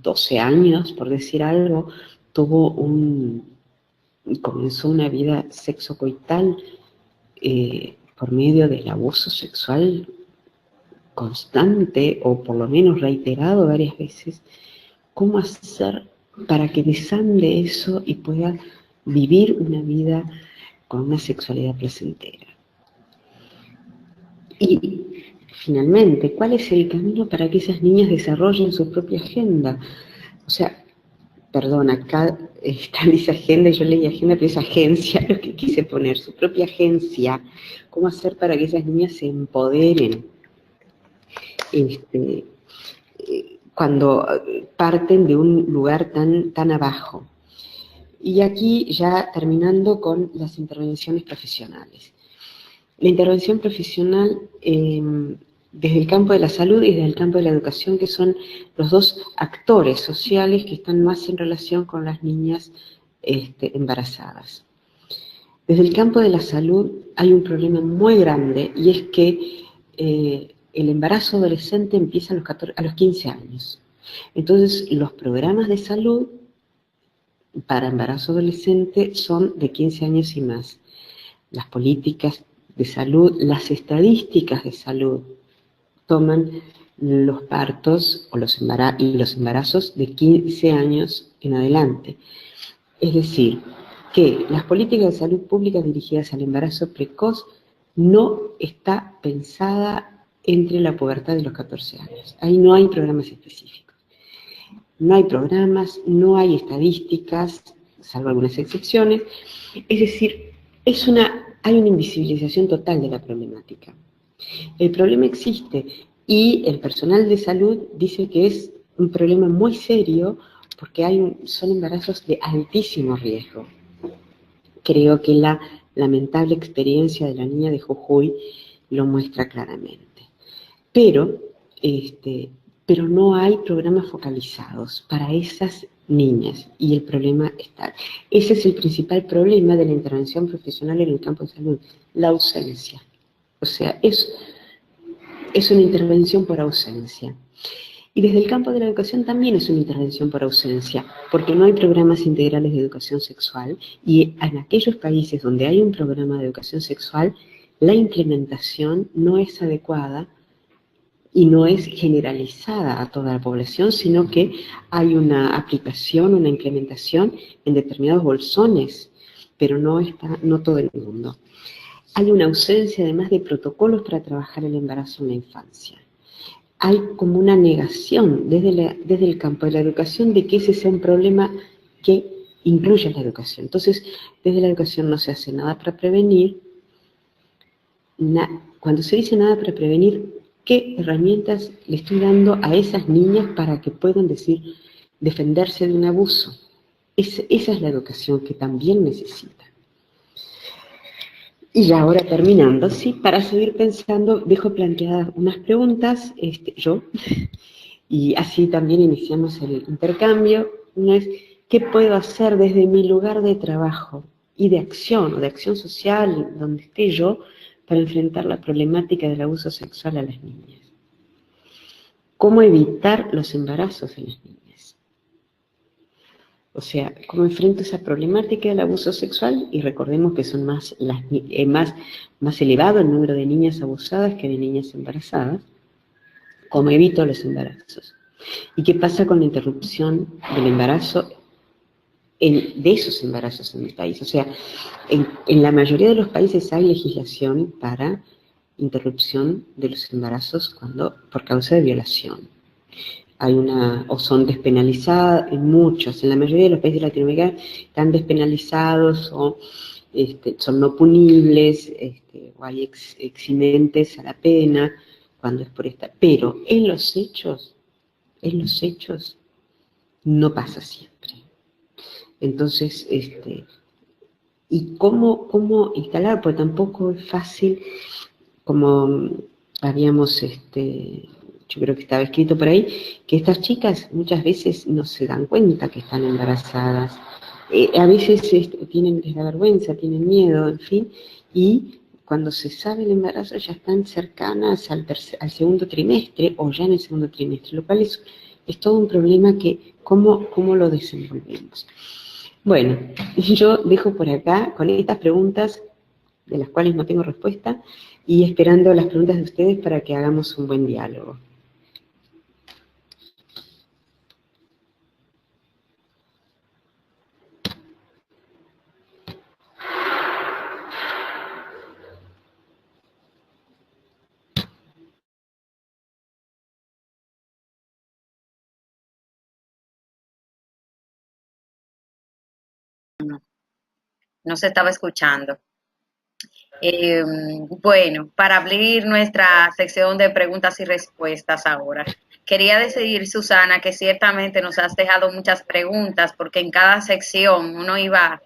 12 años, por decir algo, comenzó una vida sexocoital por medio del abuso sexual constante, o por lo menos reiterado varias veces, ¿cómo hacer para que desande eso y pueda vivir una vida con una sexualidad placentera? Y finalmente, ¿cuál es el camino para que esas niñas desarrollen su propia agenda? O sea, perdón, acá dice agenda y yo leí agenda, pero es agencia lo que quise poner, su propia agencia. ¿Cómo hacer para que esas niñas se empoderen cuando parten de un lugar tan abajo? Y aquí ya terminando con las intervenciones profesionales. La intervención profesional desde el campo de la salud y desde el campo de la educación, que son los dos actores sociales que están más en relación con las niñas embarazadas. Desde el campo de la salud hay un problema muy grande, y es que el embarazo adolescente empieza a los 15 años. Entonces, los programas de salud para embarazo adolescente son de 15 años y más. Las políticas de salud, las estadísticas de salud toman los partos y los embarazos de 15 años en adelante. Es decir, que las políticas de salud pública dirigidas al embarazo precoz no está pensada entre la pubertad y los 14 años. Ahí no hay programas específicos. No hay programas, no hay estadísticas, salvo algunas excepciones. Es decir, hay una invisibilización total de la problemática. El problema existe y el personal de salud dice que es un problema muy serio porque son embarazos de altísimo riesgo. Creo que la lamentable experiencia de la niña de Jujuy lo muestra claramente. Pero no hay programas focalizados para esas niñas, y el problema está. Ese es el principal problema de la intervención profesional en el campo de salud, la ausencia. O sea, es una intervención por ausencia. Y desde el campo de la educación también es una intervención por ausencia, porque no hay programas integrales de educación sexual, y en aquellos países donde hay un programa de educación sexual, la implementación no es adecuada y no es generalizada a toda la población, sino que hay una aplicación, una implementación en determinados bolsones, pero no todo el mundo. Hay una ausencia además de protocolos para trabajar el embarazo en la infancia. Hay como una negación desde el campo de la educación de que ese sea un problema que incluya la educación. Entonces, desde la educación no se hace nada para prevenir. Cuando se dice nada para prevenir, ¿qué herramientas le estoy dando a esas niñas para que puedan defenderse de un abuso? Esa es la educación que también necesita. Y ya ahora terminando, sí, para seguir pensando, dejo planteadas unas preguntas, yo, y así también iniciamos el intercambio. Una es, ¿qué puedo hacer desde mi lugar de trabajo y de acción, o de acción social, donde esté yo, para enfrentar la problemática del abuso sexual a las niñas? ¿Cómo evitar los embarazos en las niñas? O sea, ¿cómo enfrento esa problemática del abuso sexual? Y recordemos que son más elevado el número de niñas abusadas que de niñas embarazadas. ¿Cómo evito los embarazos? ¿Y qué pasa con la interrupción del embarazo, de esos embarazos en el país? O sea, en la mayoría de los países hay legislación para interrupción de los embarazos por causa de violación. O son despenalizadas, en la mayoría de los países latinoamericanos están despenalizados o son no punibles, o hay eximentes a la pena cuando es por esta. Pero en los hechos no pasa siempre. Entonces, ¿y cómo instalar? Pues tampoco es fácil, como habíamos, yo creo que estaba escrito por ahí, que estas chicas muchas veces no se dan cuenta que están embarazadas. A veces les da vergüenza, tienen miedo, en fin, y cuando se sabe el embarazo ya están cercanas al segundo trimestre o ya en el segundo trimestre, lo cual es todo un problema que, ¿cómo lo desenvolvemos? Bueno, yo dejo por acá con estas preguntas de las cuales no tengo respuesta y esperando las preguntas de ustedes para que hagamos un buen diálogo. No se estaba escuchando. Bueno, para abrir nuestra sección de preguntas y respuestas ahora, quería decir, Susana, que ciertamente nos has dejado muchas preguntas porque en cada sección uno iba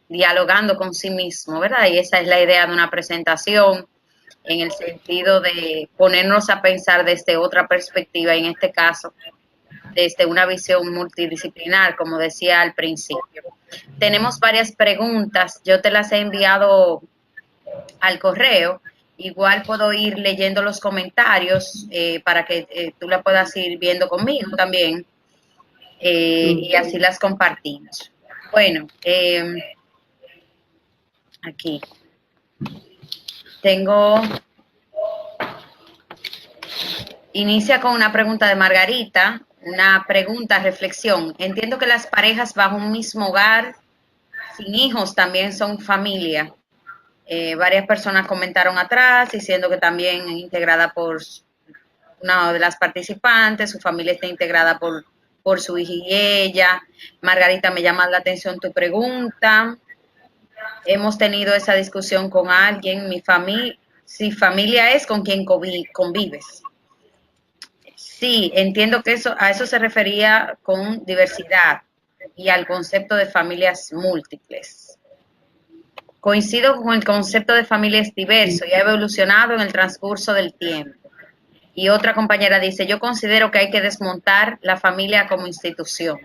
dialogando con sí mismo, ¿verdad? Y esa es la idea de una presentación, en el sentido de ponernos a pensar desde otra perspectiva, en este caso, desde una visión multidisciplinar, como decía al principio. Tenemos varias preguntas, yo te las he enviado al correo, igual puedo ir leyendo los comentarios para que tú la puedas ir viendo conmigo también y así las compartimos. Bueno, aquí tengo, inicia con una pregunta de Margarita, una pregunta, reflexión. Entiendo que las parejas bajo un mismo hogar, sin hijos, también son familia. Varias personas comentaron atrás diciendo que también es integrada por una de las participantes, su familia está integrada por su hija y ella. Margarita, me llama la atención tu pregunta. Hemos tenido esa discusión con alguien, si familia es con quien convives. Sí, entiendo que a eso se refería con diversidad y al concepto de familias múltiples. Coincido con el concepto de familias diverso y ha evolucionado en el transcurso del tiempo. Y otra compañera dice, yo considero que hay que desmontar la familia como institución.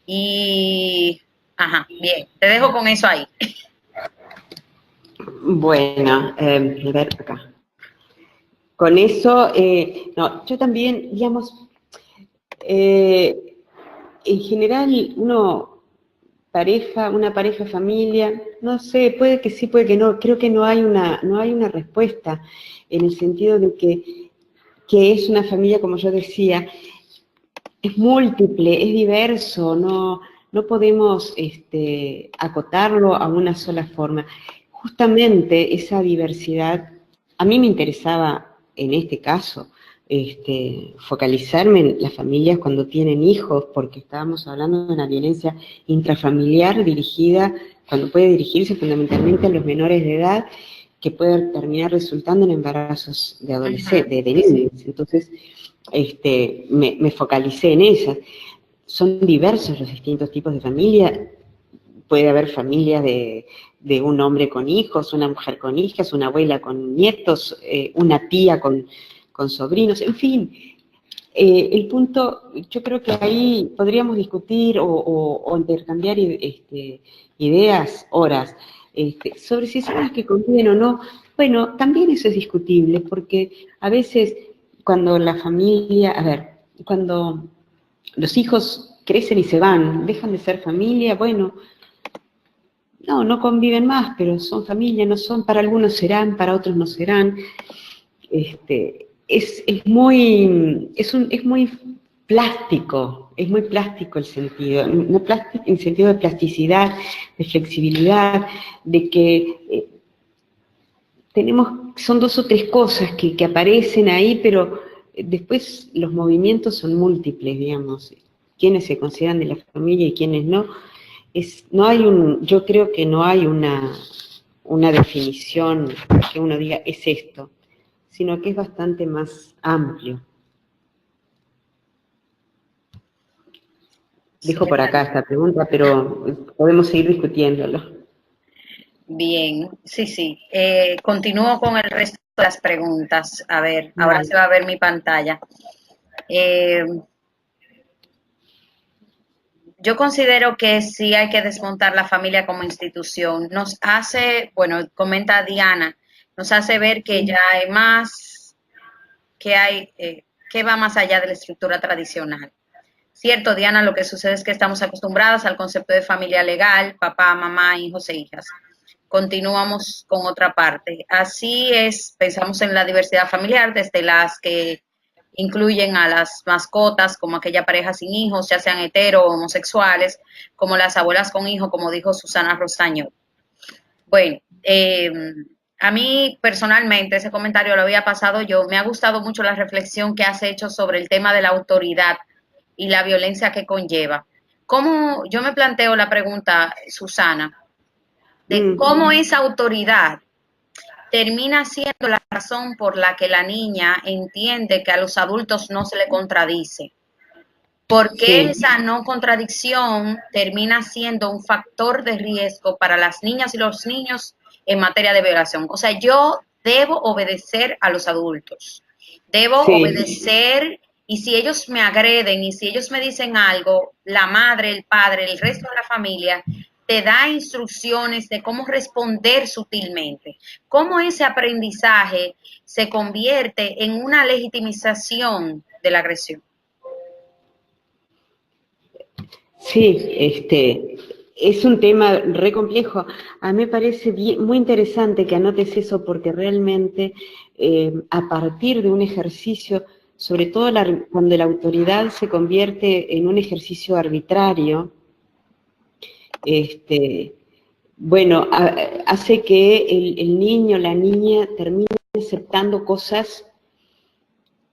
Y, bien, te dejo con eso ahí. Bueno, a ver acá. Con eso, no, yo también, digamos, en general, una pareja, familia, no sé, puede que sí, puede que no, creo que no hay una respuesta en el sentido de que es una familia, como yo decía, es múltiple, es diverso, no podemos acotarlo a una sola forma. Justamente esa diversidad, a mí me interesaba en este caso, focalizarme en las familias cuando tienen hijos, porque estábamos hablando de una violencia intrafamiliar cuando puede dirigirse fundamentalmente a los menores de edad, que puede terminar resultando en embarazos de adolescentes, de niños. Entonces, me focalicé en esas. Son diversos los distintos tipos de familia. Puede haber familias de un hombre con hijos, una mujer con hijas, una abuela con nietos, una tía con sobrinos, en fin. El punto, yo creo que ahí podríamos discutir o intercambiar ideas, horas, sobre si son las que convienen o no. Bueno, también eso es discutible, porque a veces cuando la familia, cuando los hijos crecen y se van, dejan de ser familia, bueno, no conviven más, pero son familia, no son, para algunos serán, para otros no serán. Es muy plástico el sentido, no plástico en sentido de plasticidad, de flexibilidad, de que son dos o tres cosas que aparecen ahí, pero después los movimientos son múltiples, digamos. Quienes se consideran de la familia y quienes no. Yo creo que no hay una definición que uno diga es esto, sino que es bastante más amplio. Dejo por acá esta pregunta, pero podemos seguir discutiéndolo. Bien, sí. Continúo con el resto de las preguntas. A ver, ahora Vale. se va a ver mi pantalla. Yo considero que sí hay que desmontar la familia como institución. Nos hace, bueno, comenta Diana, nos hace ver que ya hay más, que va más allá de la estructura tradicional. Cierto, Diana, lo que sucede es que estamos acostumbradas al concepto de familia legal, papá, mamá, hijos e hijas. Continuamos con otra parte. Así es, pensamos en la diversidad familiar, desde las que incluyen a las mascotas, como aquella pareja sin hijos, ya sean hetero o homosexuales, como las abuelas con hijos, como dijo Susana Rostaño. Bueno, a mí personalmente ese comentario lo había pasado yo. Me ha gustado mucho la reflexión que has hecho sobre el tema de la autoridad y la violencia que conlleva. ¿Cómo, yo me planteo la pregunta, Susana, de cómo esa autoridad termina siendo la razón por la que la niña entiende que a los adultos no se le contradice? ¿Por qué esa no contradicción termina siendo un factor de riesgo para las niñas y los niños en materia de violación? O sea, yo debo obedecer a los adultos, debo obedecer, y si ellos me agreden y si ellos me dicen algo, la madre, el padre, el resto de la familia te da instrucciones de cómo responder sutilmente. Cómo ese aprendizaje se convierte en una legitimización de la agresión. Sí, es un tema re complejo. A mí me parece muy interesante que anotes eso porque realmente a partir de un ejercicio, sobre todo cuando la autoridad se convierte en un ejercicio arbitrario, bueno, hace que el niño, la niña termine aceptando cosas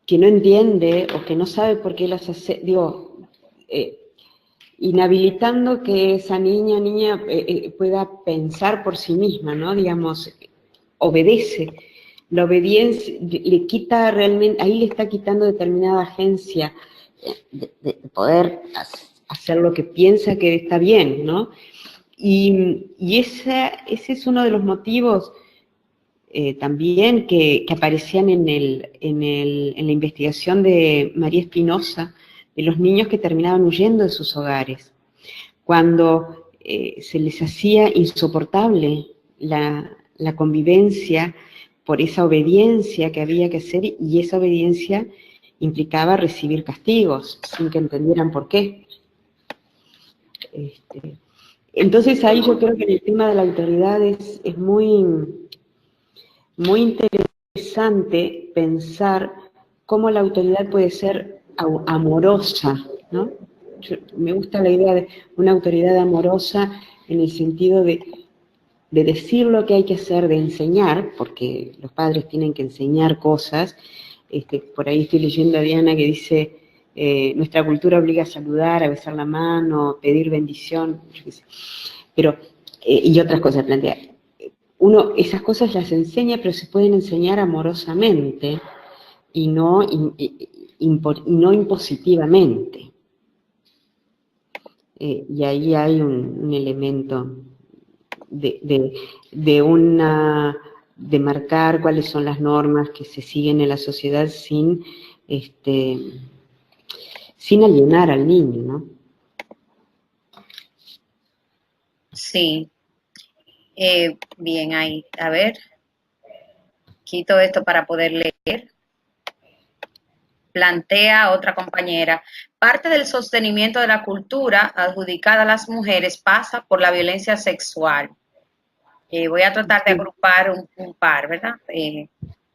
que no entiende o que no sabe por qué las hace, inhabilitando que esa niña pueda pensar por sí misma, ¿no? Digamos, obedece. La obediencia le quita realmente, ahí le está quitando determinada agencia de poder hacer lo que piensa que está bien, ¿no? Y ese es uno de los motivos también que aparecían en la investigación de María Espinosa, de los niños que terminaban huyendo de sus hogares, cuando se les hacía insoportable la convivencia por esa obediencia que había que hacer, y esa obediencia implicaba recibir castigos sin que entendieran por qué. Entonces ahí yo creo que en el tema de la autoridad es muy interesante pensar cómo la autoridad puede ser amorosa, ¿no? Me gusta la idea de una autoridad amorosa en el sentido de decir lo que hay que hacer, de enseñar, porque los padres tienen que enseñar cosas. Por ahí estoy leyendo a Diana que dice, nuestra cultura obliga a saludar, a besar la mano, pedir bendición, yo qué sé. Pero, y otras cosas plantea. Uno esas cosas las enseña, pero se pueden enseñar amorosamente y no impositivamente. Y ahí hay un elemento de marcar cuáles son las normas que se siguen en la sociedad sin alienar al niño, ¿no? Sí. Bien, ahí. A ver. Quito esto para poder leer. Plantea otra compañera. Parte del sostenimiento de la cultura adjudicada a las mujeres pasa por la violencia sexual. Voy a tratar de agrupar un par, ¿verdad?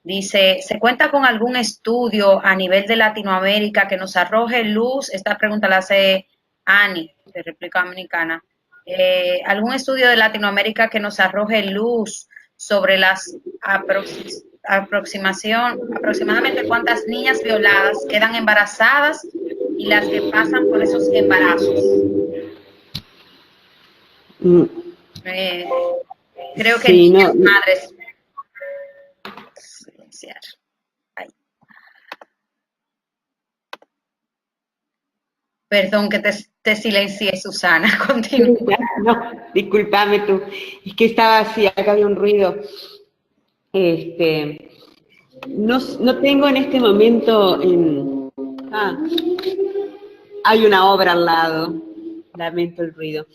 Dice, ¿se cuenta con algún estudio a nivel de Latinoamérica que nos arroje luz? Esta pregunta la hace Ani, de República Dominicana. ¿Algún estudio de Latinoamérica que nos arroje luz sobre las aproximadamente cuántas niñas violadas quedan embarazadas y las que pasan por esos embarazos. Creo que sí, niñas no, madres. Silenciar. Ay. Perdón que te silencié, Susana. Continúa. no, discúlpame tú, es que estaba así, acá había un ruido. No tengo en este momento, hay una obra al lado, lamento el ruido.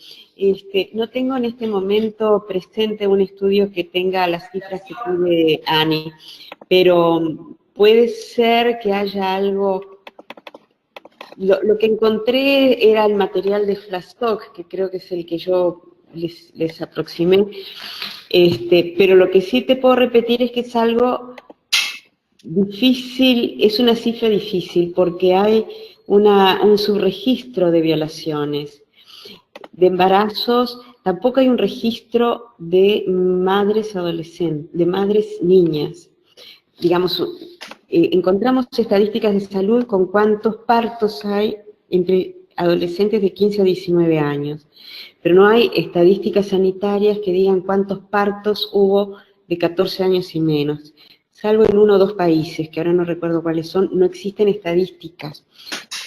No tengo en este momento presente un estudio que tenga las cifras que pide Ani, pero puede ser que haya algo. Lo que encontré era el material de Flashtalk, que creo que es el que yo les aproximé, pero lo que sí te puedo repetir es que es algo difícil, es una cifra difícil, porque hay un subregistro de violaciones, de embarazos, tampoco hay un registro de madres adolescentes, de madres niñas. Digamos, encontramos estadísticas de salud con cuántos partos hay entre adolescentes de 15 a 19 años, pero no hay estadísticas sanitarias que digan cuántos partos hubo de 14 años y menos. Salvo en 1 o 2 países, que ahora no recuerdo cuáles son, no existen estadísticas.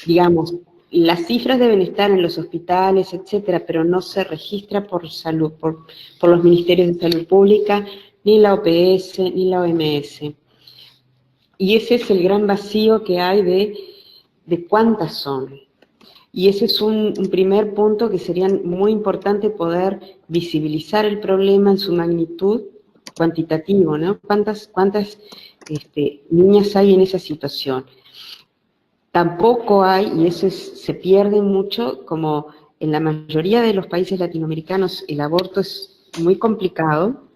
Digamos, las cifras deben estar en los hospitales, etcétera, pero no se registra por salud, por los ministerios de salud pública, ni la OPS, ni la OMS. Y ese es el gran vacío que hay de cuántas son. Y ese es un primer punto que sería muy importante poder visibilizar el problema en su magnitud cuantitativo, ¿no? ¿Cuántas niñas hay en esa situación? Tampoco hay, y eso se pierde mucho, como en la mayoría de los países latinoamericanos el aborto es muy complicado,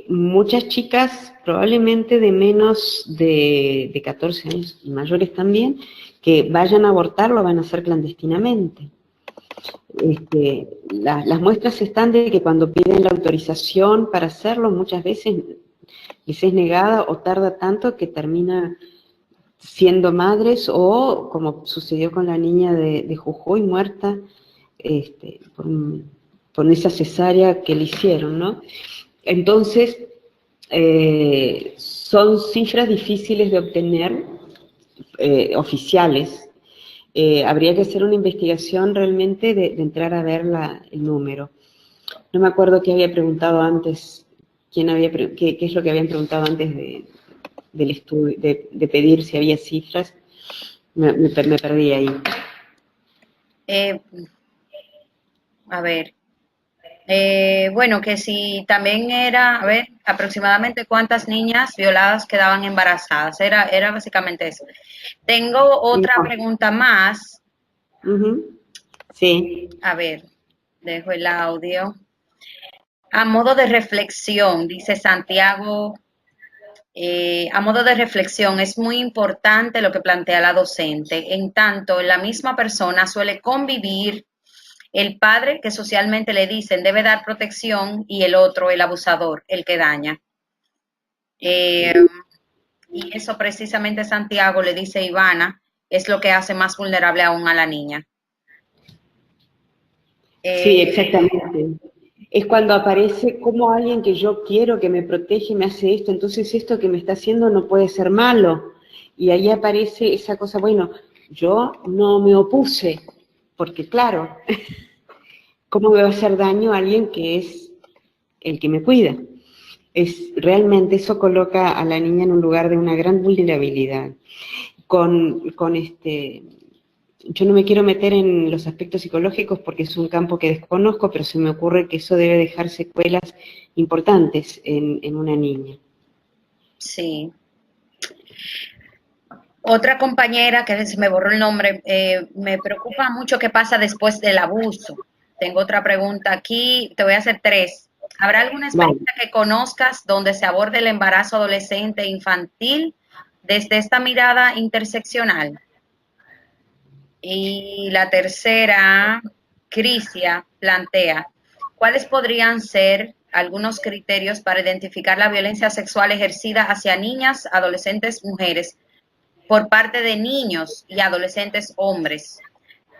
muchas chicas, probablemente de menos de 14 años y mayores también, que vayan a abortar lo van a hacer clandestinamente. Las muestras están de que cuando piden la autorización para hacerlo, muchas veces les es negada o tarda tanto que termina siendo madres o, como sucedió con la niña de Jujuy, muerta por esa cesárea que le hicieron, ¿no? Entonces, son cifras difíciles de obtener, oficiales. Habría que hacer una investigación realmente de entrar a ver el número. No me acuerdo qué había preguntado antes, qué es lo que habían preguntado antes del estudio, de pedir si había cifras. Me perdí ahí. A ver. Bueno, que si también era, a ver, aproximadamente cuántas niñas violadas quedaban embarazadas. Era básicamente eso. Tengo otra No. pregunta más. Sí. A ver, dejo el audio. A modo de reflexión, dice Santiago, a modo de reflexión, es muy importante lo que plantea la docente. En tanto, la misma persona suele convivir el padre, que socialmente le dicen debe dar protección, y el otro, el abusador, el que daña. Y eso precisamente Santiago le dice a Ivana, es lo que hace más vulnerable aún a la niña. Sí, exactamente. Es cuando aparece como alguien que yo quiero, que me protege, me hace esto, entonces esto que me está haciendo no puede ser malo. Y ahí aparece esa cosa, bueno, yo no me opuse, porque claro, ¿cómo me va a hacer daño a alguien que es el que me cuida? Realmente eso coloca a la niña en un lugar de una gran vulnerabilidad. Yo no me quiero meter en los aspectos psicológicos porque es un campo que desconozco, pero se me ocurre que eso debe dejar secuelas importantes en una niña. Sí. Otra compañera, que se me borró el nombre, me preocupa mucho qué pasa después del abuso. Tengo otra pregunta aquí, te voy a hacer 3. ¿Habrá alguna experiencia que conozcas donde se aborde el embarazo adolescente e infantil desde esta mirada interseccional? Y la tercera, Crisia plantea, ¿cuáles podrían ser algunos criterios para identificar la violencia sexual ejercida hacia niñas, adolescentes, mujeres, por parte de niños y adolescentes hombres?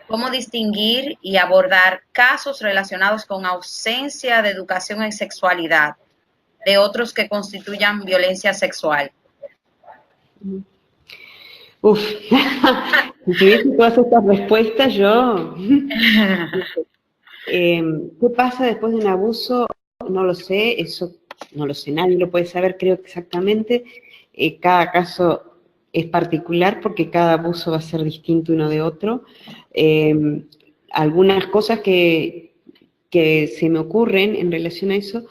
¿Cómo distinguir y abordar casos relacionados con ausencia de educación en sexualidad de otros que constituyan violencia sexual? Uf, si tuviese todas estas respuestas, yo... ¿Qué pasa después de un abuso? No lo sé, eso no lo sé, nadie lo puede saber, creo exactamente. Cada caso es particular porque cada abuso va a ser distinto uno de otro. Algunas cosas que se me ocurren en relación a eso,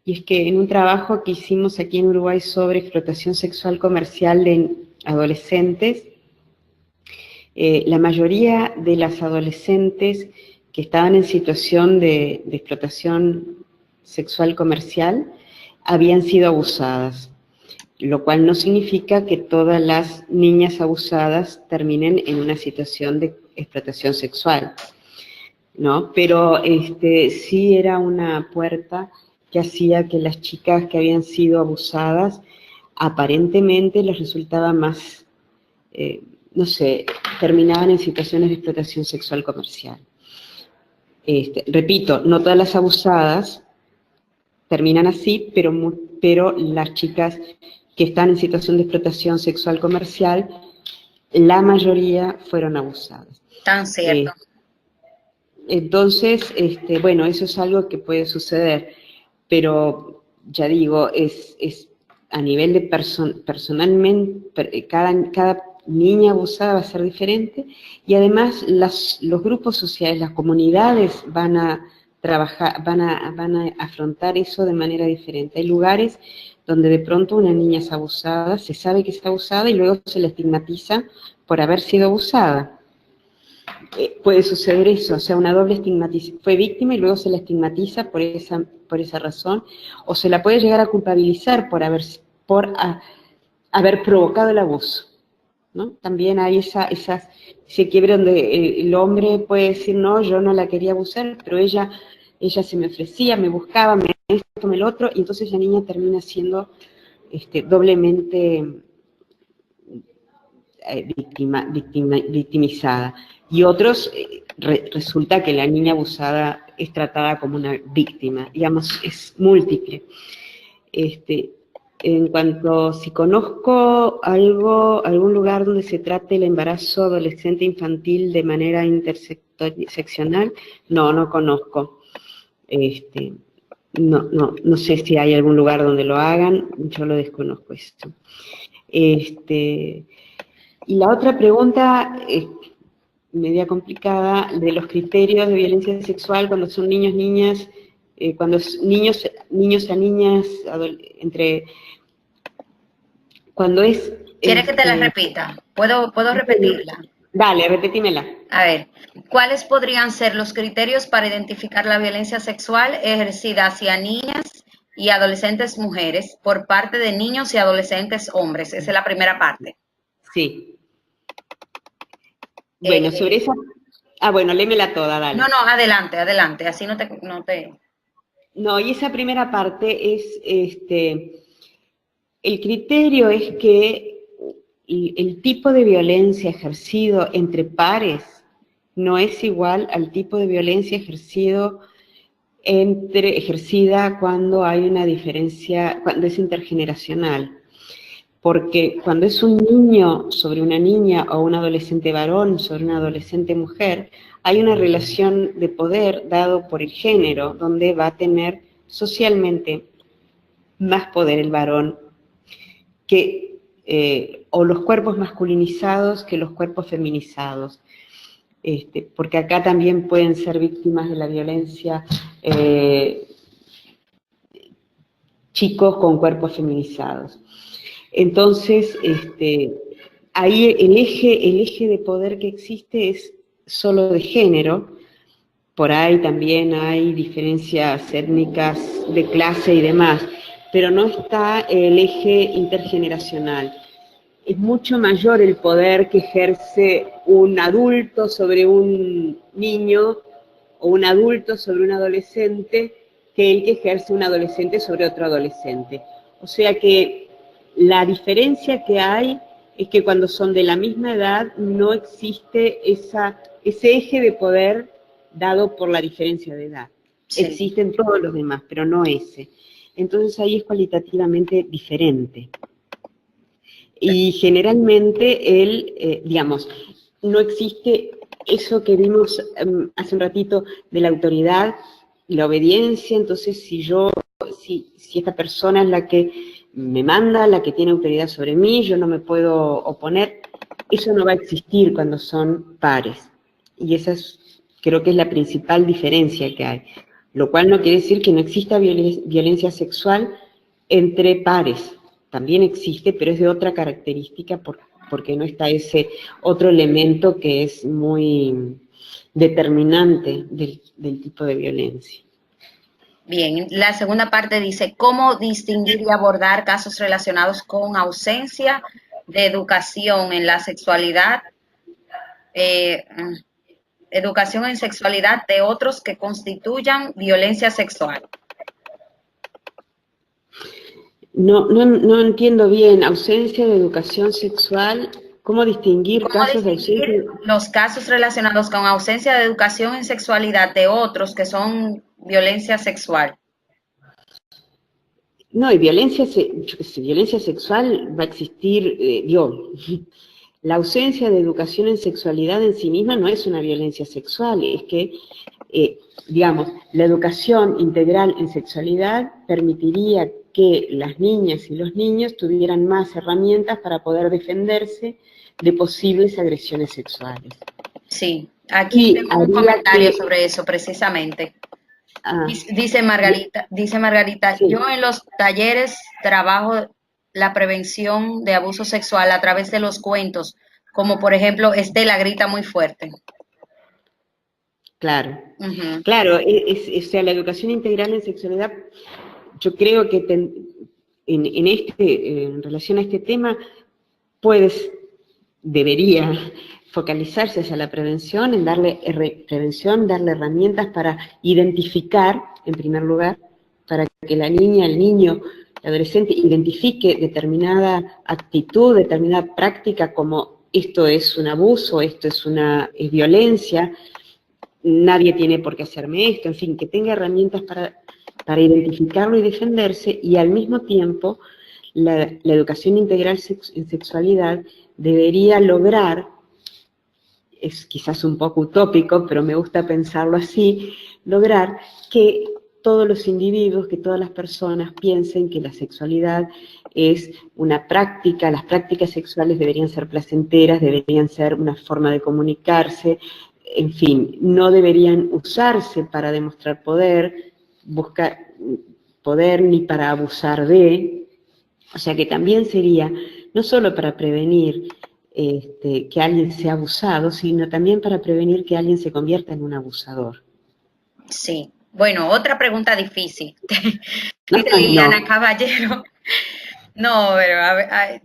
y es que en un trabajo que hicimos aquí en Uruguay sobre explotación sexual comercial de adolescentes, la mayoría de las adolescentes que estaban en situación de explotación sexual comercial habían sido abusadas, lo cual no significa que todas las niñas abusadas terminen en una situación de explotación sexual, ¿no? Pero sí era una puerta que hacía que las chicas que habían sido abusadas aparentemente les resultaba más, no sé, terminaban en situaciones de explotación sexual comercial. Repito, no todas las abusadas terminan así, pero las chicas que están en situación de explotación sexual comercial, la mayoría fueron abusadas. Tan cierto. Entonces, bueno, eso es algo que puede suceder, pero ya digo, es a nivel de personalmente, cada niña abusada va a ser diferente, y además los grupos sociales, las comunidades van a trabajar, van a afrontar eso de manera diferente. Hay lugares donde de pronto una niña es abusada, se sabe que está abusada y luego se la estigmatiza por haber sido abusada. Puede suceder eso, o sea, una doble estigmatización. Fue víctima y luego se la estigmatiza por esa razón, o se la puede llegar a culpabilizar por haber provocado el abuso, ¿no? También hay ese quiebre donde el hombre puede decir, no, yo no la quería abusar, pero ella se me ofrecía, me buscaba, me esto, me lo otro, y entonces la niña termina siendo doblemente victimizada. Y otros, resulta que la niña abusada es tratada como una víctima, digamos, es múltiple. En cuanto si conozco algún lugar donde se trate el embarazo adolescente infantil de manera interseccional, no conozco. No sé si hay algún lugar donde lo hagan, yo lo desconozco esto. Y la otra pregunta, media complicada, de los criterios de violencia sexual cuando son niños, niñas, cuando es niños a niñas, cuando es... ¿Quieres que te la repita? ¿Puedo repetirla? Dale, repetímela. A ver, ¿cuáles podrían ser los criterios para identificar la violencia sexual ejercida hacia niñas y adolescentes mujeres por parte de niños y adolescentes hombres? Esa es la primera parte. Sí. Bueno, sobre esa... bueno, léemela toda, dale. No, adelante, así no te... No, y esa primera parte es, el criterio es que el tipo de violencia ejercido entre pares no es igual al tipo de violencia ejercida cuando hay una diferencia, cuando es intergeneracional. Porque cuando es un niño sobre una niña o un adolescente varón sobre una adolescente mujer, hay una relación de poder dado por el género, donde va a tener socialmente más poder el varón o los cuerpos masculinizados que los cuerpos feminizados. Porque acá también pueden ser víctimas de la violencia chicos con cuerpos feminizados. Entonces, ahí el eje de poder que existe es solo de género. Por ahí también hay diferencias étnicas de clase y demás, pero no está el eje intergeneracional. Es mucho mayor el poder que ejerce un adulto sobre un niño o un adulto sobre un adolescente que el que ejerce un adolescente sobre otro adolescente. O sea que la diferencia que hay es que cuando son de la misma edad no existe ese eje de poder dado por la diferencia de edad. Sí. Existen todos los demás, pero no ese. Entonces ahí es cualitativamente diferente. Y generalmente digamos, no existe eso que vimos hace un ratito de la autoridad y la obediencia. Entonces si esta persona es la que me manda, la que tiene autoridad sobre mí, yo no me puedo oponer, eso no va a existir cuando son pares. Y esa creo que es la principal diferencia que hay. Lo cual no quiere decir que no exista violencia sexual entre pares. También existe, pero es de otra característica porque no está ese otro elemento que es muy determinante del tipo de violencia. Bien, la segunda parte dice, ¿cómo distinguir y abordar casos relacionados con ausencia de educación en la sexualidad, educación en sexualidad de otros que constituyan violencia sexual? No entiendo bien, ausencia de educación sexual, ¿cómo distinguir casos de ausencia? Los casos relacionados con ausencia de educación en sexualidad de otros que son violencia sexual. No, y violencia sexual va a existir, la ausencia de educación en sexualidad en sí misma no es una violencia sexual, es que, digamos, la educación integral en sexualidad permitiría que las niñas y los niños tuvieran más herramientas para poder defenderse de posibles agresiones sexuales. Sí, aquí tengo un comentario sobre eso precisamente. Dice Margarita, sí. Yo en los talleres trabajo la prevención de abuso sexual a través de los cuentos, como por ejemplo, Estela grita muy fuerte. Claro, claro, o sea, la educación integral en sexualidad, yo creo que en relación a este tema, debería focalizarse hacia la prevención, en darle herramientas para identificar, en primer lugar, para que la niña, el niño, el adolescente identifique determinada actitud, determinada práctica como esto es un abuso, esto es violencia, nadie tiene por qué hacerme esto, en fin, que tenga herramientas para identificarlo y defenderse, y al mismo tiempo la educación integral en sexualidad debería lograr, es quizás un poco utópico, pero me gusta pensarlo así, lograr que todos los individuos, que todas las personas piensen que la sexualidad es una práctica, las prácticas sexuales deberían ser placenteras, deberían ser una forma de comunicarse, en fin, no deberían usarse para demostrar poder, buscar poder ni para abusar de, o sea que también sería no solo para prevenir que alguien sea abusado, sino también para prevenir que alguien se convierta en un abusador. Sí. Bueno, otra pregunta difícil. Dice Liliana Caballero. No, pero a ver,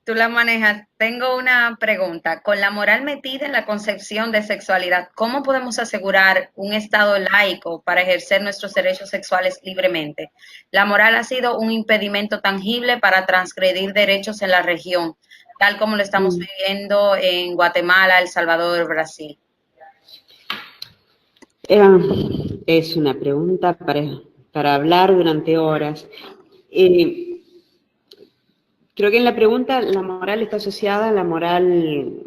tú la manejas. Tengo una pregunta. Con la moral metida en la concepción de sexualidad, ¿cómo podemos asegurar un Estado laico para ejercer nuestros derechos sexuales libremente? La moral ha sido un impedimento tangible para transgredir derechos en la región, tal como lo estamos viviendo en Guatemala, El Salvador, Brasil. Es una pregunta para hablar durante horas. Creo que en la pregunta la moral está asociada a la moral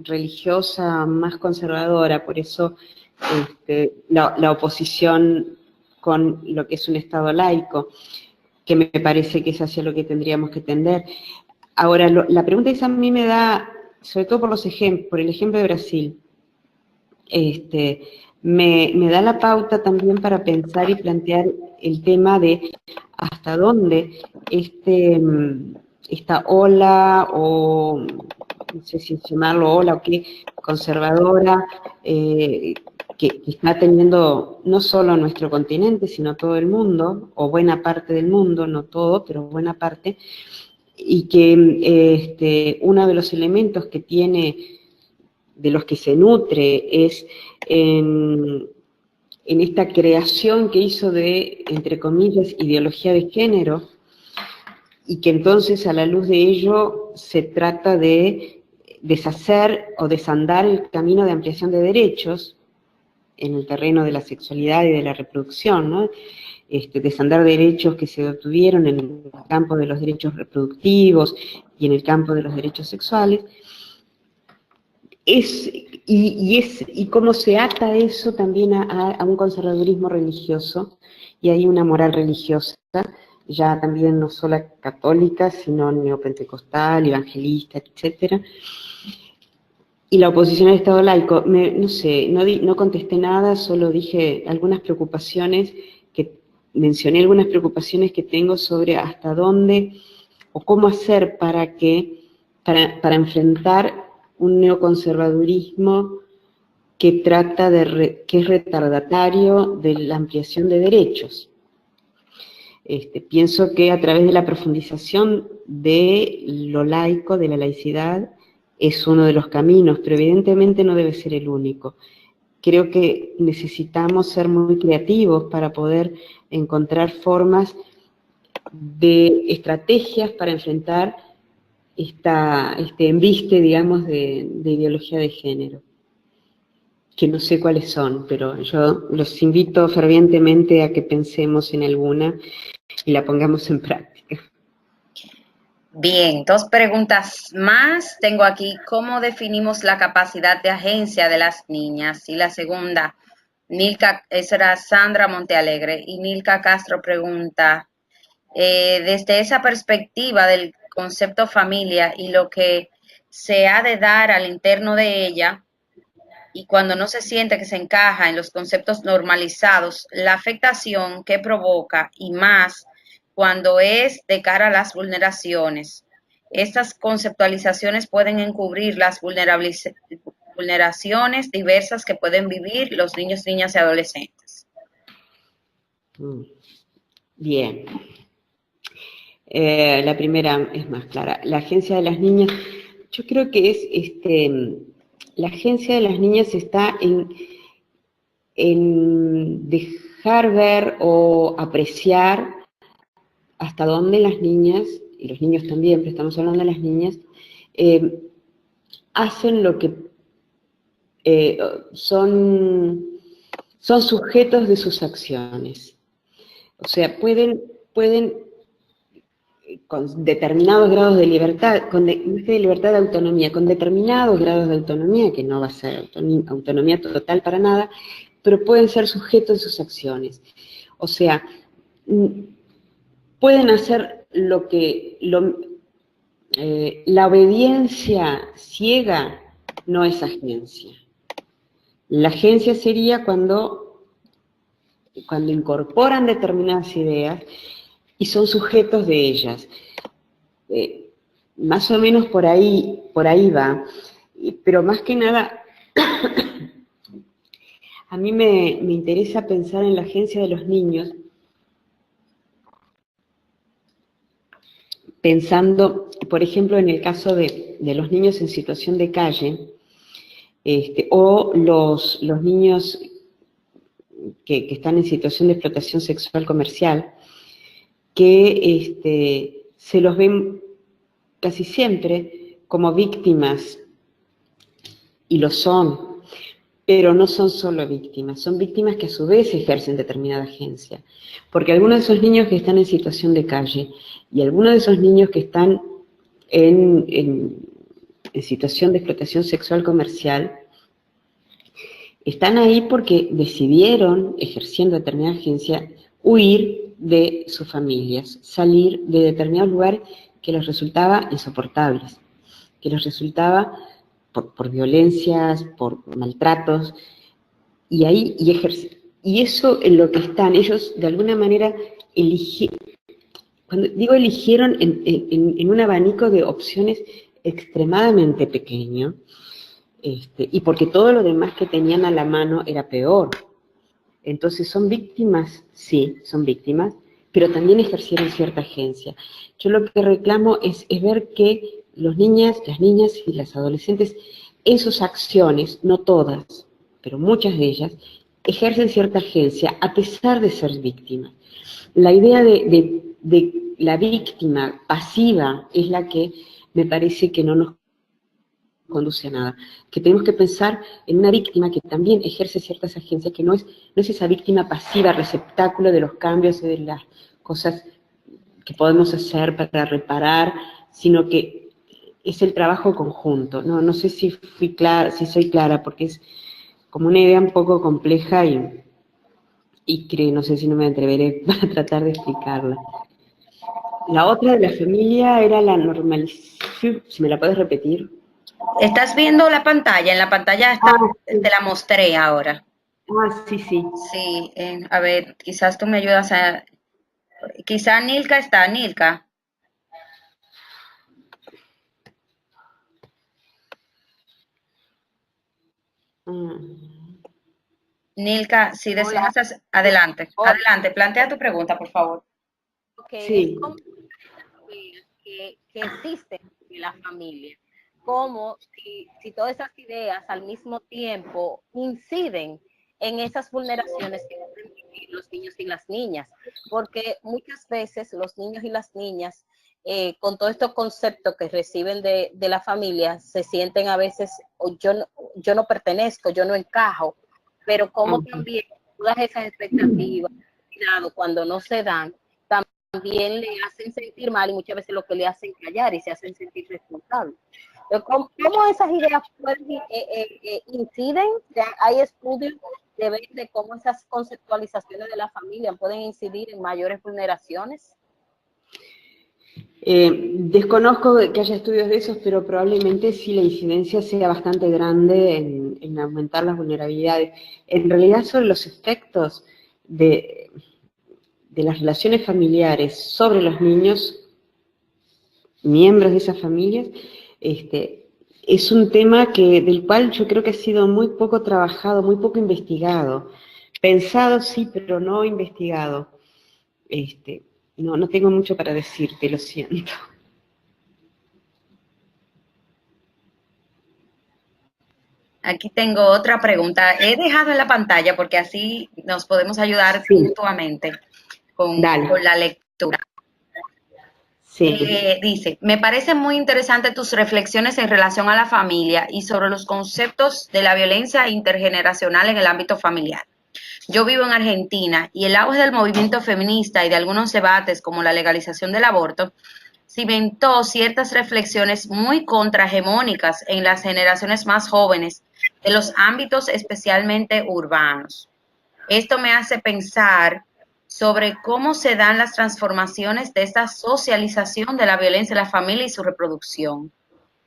religiosa más conservadora, por eso la oposición con lo que es un Estado laico, que me parece que es hacia lo que tendríamos que tender. Ahora, la pregunta esa a mí me da, sobre todo por el ejemplo de Brasil, me da la pauta también para pensar y plantear el tema de hasta dónde esta ola, o no sé si llamarlo ola o qué, conservadora, que está teniendo no solo nuestro continente, sino todo el mundo, o buena parte del mundo, no todo, pero buena parte, y que uno de los elementos que tiene, de los que se nutre, es en en esta creación que hizo de, entre comillas, ideología de género, y que entonces a la luz de ello se trata de deshacer o desandar el camino de ampliación de derechos en el terreno de la sexualidad y de la reproducción, ¿no? Desandar derechos que se obtuvieron en el campo de los derechos reproductivos y en el campo de los derechos sexuales, y cómo se ata eso también a un conservadurismo religioso, y hay una moral religiosa, ya también no solo católica, sino neopentecostal, evangelista, etcétera. Y la oposición al Estado laico, no sé, no contesté nada, solo dije algunas preocupaciones, mencioné algunas preocupaciones que tengo sobre hasta dónde o cómo hacer para enfrentar un neoconservadurismo que trata que es retardatario de la ampliación de derechos. Pienso que a través de la profundización de lo laico, de la laicidad, es uno de los caminos, pero evidentemente no debe ser el único. Creo que necesitamos ser muy creativos para poder encontrar formas de estrategias para enfrentar este embiste, digamos, de ideología de género, que no sé cuáles son, pero yo los invito fervientemente a que pensemos en alguna y la pongamos en práctica. Bien, 2 preguntas más. Tengo aquí, ¿cómo definimos la capacidad de agencia de las niñas? Y la segunda, esa era Sandra Montealegre, y Nilka Castro pregunta, desde esa perspectiva del concepto familia y lo que se ha de dar al interno de ella, y cuando no se siente que se encaja en los conceptos normalizados, la afectación que provoca, y más cuando es de cara a las vulneraciones. Estas conceptualizaciones pueden encubrir las vulneraciones diversas que pueden vivir los niños, niñas y adolescentes. Bien. La primera es más clara. La agencia de las niñas, yo creo que es la agencia de las niñas está en dejar ver o apreciar hasta dónde las niñas, y los niños también, pero estamos hablando de las niñas, hacen lo que son sujetos de sus acciones. O sea, pueden con determinados grados de libertad, de libertad de autonomía, con determinados grados de autonomía, que no va a ser autonomía total para nada, pero pueden ser sujetos de sus acciones. O sea, pueden hacer la obediencia ciega no es agencia. La agencia sería cuando incorporan determinadas ideas y son sujetos de ellas. Más o menos por ahí va, pero más que nada, a mí me interesa pensar en la agencia de los niños, pensando, por ejemplo, en el caso de los niños en situación de calle, o los niños que están en situación de explotación sexual comercial, que se los ven casi siempre como víctimas, y lo son, pero no son solo víctimas, son víctimas que a su vez ejercen determinada agencia. Porque algunos de esos niños que están en situación de calle y algunos de esos niños que están en situación de explotación sexual comercial, están ahí porque decidieron, ejerciendo determinada agencia, huir de sus familias, salir de determinados lugares que les resultaba insoportables, que les resultaba por violencias, por maltratos, y eso en lo que están, ellos de alguna manera eligieron, cuando digo eligieron en un abanico de opciones extremadamente pequeño, y porque todo lo demás que tenían a la mano era peor. Entonces son víctimas, sí, son víctimas, pero también ejercieron cierta agencia. Yo lo que reclamo es ver que las niñas y las adolescentes, en sus acciones, no todas, pero muchas de ellas, ejercen cierta agencia a pesar de ser víctimas. La idea de la víctima pasiva es la que me parece que no nos conduce a nada, que tenemos que pensar en una víctima que también ejerce ciertas agencias, que no es esa víctima pasiva, receptáculo de los cambios y de las cosas que podemos hacer para reparar, sino que es el trabajo conjunto. No sé si fui clara, si soy clara, porque es como una idea un poco compleja y creo, no sé si no me atreveré a tratar de explicarla. La otra de la familia era la normalización, si me la puedes repetir. ¿Estás viendo la pantalla? En la pantalla está, Sí. te la mostré ahora. Sí, sí. Sí, a ver, quizás tú me ayudas a... Quizá Nilka está, Nilka. Nilka, si Hola. deseas, adelante, Hola. adelante, plantea tu pregunta, por favor. Ok, Sí. es como que existen en la familia, como si todas esas ideas al mismo tiempo inciden en esas vulneraciones que pueden vivir los niños y las niñas, porque muchas veces los niños y las niñas, con todos estos conceptos que reciben de la familia, se sienten a veces, yo no pertenezco, yo no encajo, pero como también todas esas expectativas, cuando no se dan, también le hacen sentir mal y muchas veces lo que le hacen callar y se hacen sentir responsables. ¿Cómo esas ideas pueden, inciden? Hay estudios de ver de cómo esas conceptualizaciones de la familia pueden incidir en mayores vulneraciones. Desconozco que haya estudios de esos, pero probablemente sí la incidencia sea bastante grande en aumentar las vulnerabilidades. En realidad, sobre los efectos de las relaciones familiares sobre los niños, miembros de esas familias, es un tema del cual yo creo que ha sido muy poco trabajado, muy poco investigado. Pensado sí, pero no investigado. No tengo mucho para decirte, lo siento. Aquí tengo otra pregunta. He dejado en la pantalla porque así nos podemos ayudar mutuamente con la lectura. Sí. Dice, me parecen muy interesantes tus reflexiones en relación a la familia y sobre los conceptos de la violencia intergeneracional en el ámbito familiar. Yo vivo en Argentina y el auge del movimiento feminista y de algunos debates como la legalización del aborto cimentó ciertas reflexiones muy contrahegemónicas en las generaciones más jóvenes de los ámbitos especialmente urbanos. Esto me hace pensar sobre cómo se dan las transformaciones de esta socialización de la violencia en la familia y su reproducción.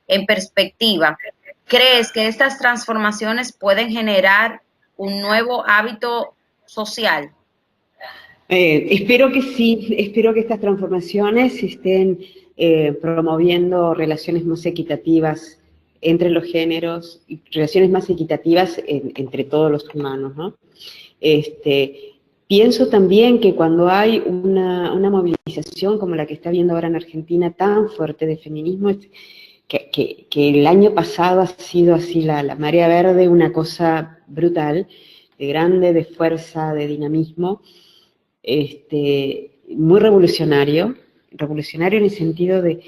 En perspectiva, ¿crees que estas transformaciones pueden generar un nuevo hábito social? Espero que sí, espero que estas transformaciones estén promoviendo relaciones más equitativas entre los géneros y relaciones más equitativas entre todos los humanos, ¿no? Pienso también que cuando hay una movilización como la que está habiendo ahora en Argentina tan fuerte de feminismo, que el año pasado ha sido así la marea verde, una cosa brutal, de grande, de fuerza, de dinamismo, muy revolucionario en el sentido de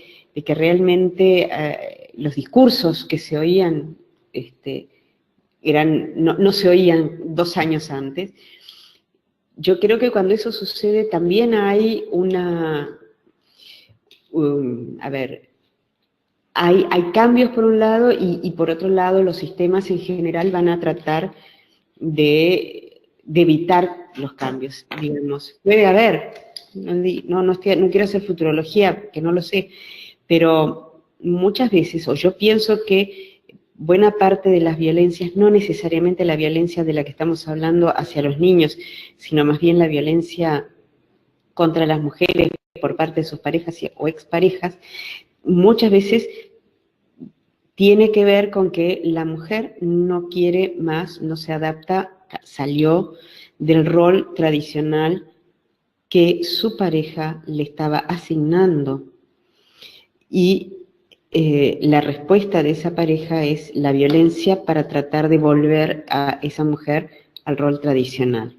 que realmente los discursos que se oían no se oían 2 años antes. Yo creo que cuando eso sucede también hay hay cambios por un lado y por otro lado los sistemas en general van a tratar de evitar los cambios, digamos. Puede haber, no quiero hacer futurología, que no lo sé, pero muchas veces, o yo pienso que buena parte de las violencias, no necesariamente la violencia de la que estamos hablando hacia los niños, sino más bien la violencia contra las mujeres por parte de sus parejas o exparejas, muchas veces tiene que ver con que la mujer no quiere más, no se adapta, salió del rol tradicional que su pareja le estaba asignando. Y la respuesta de esa pareja es la violencia para tratar de volver a esa mujer al rol tradicional.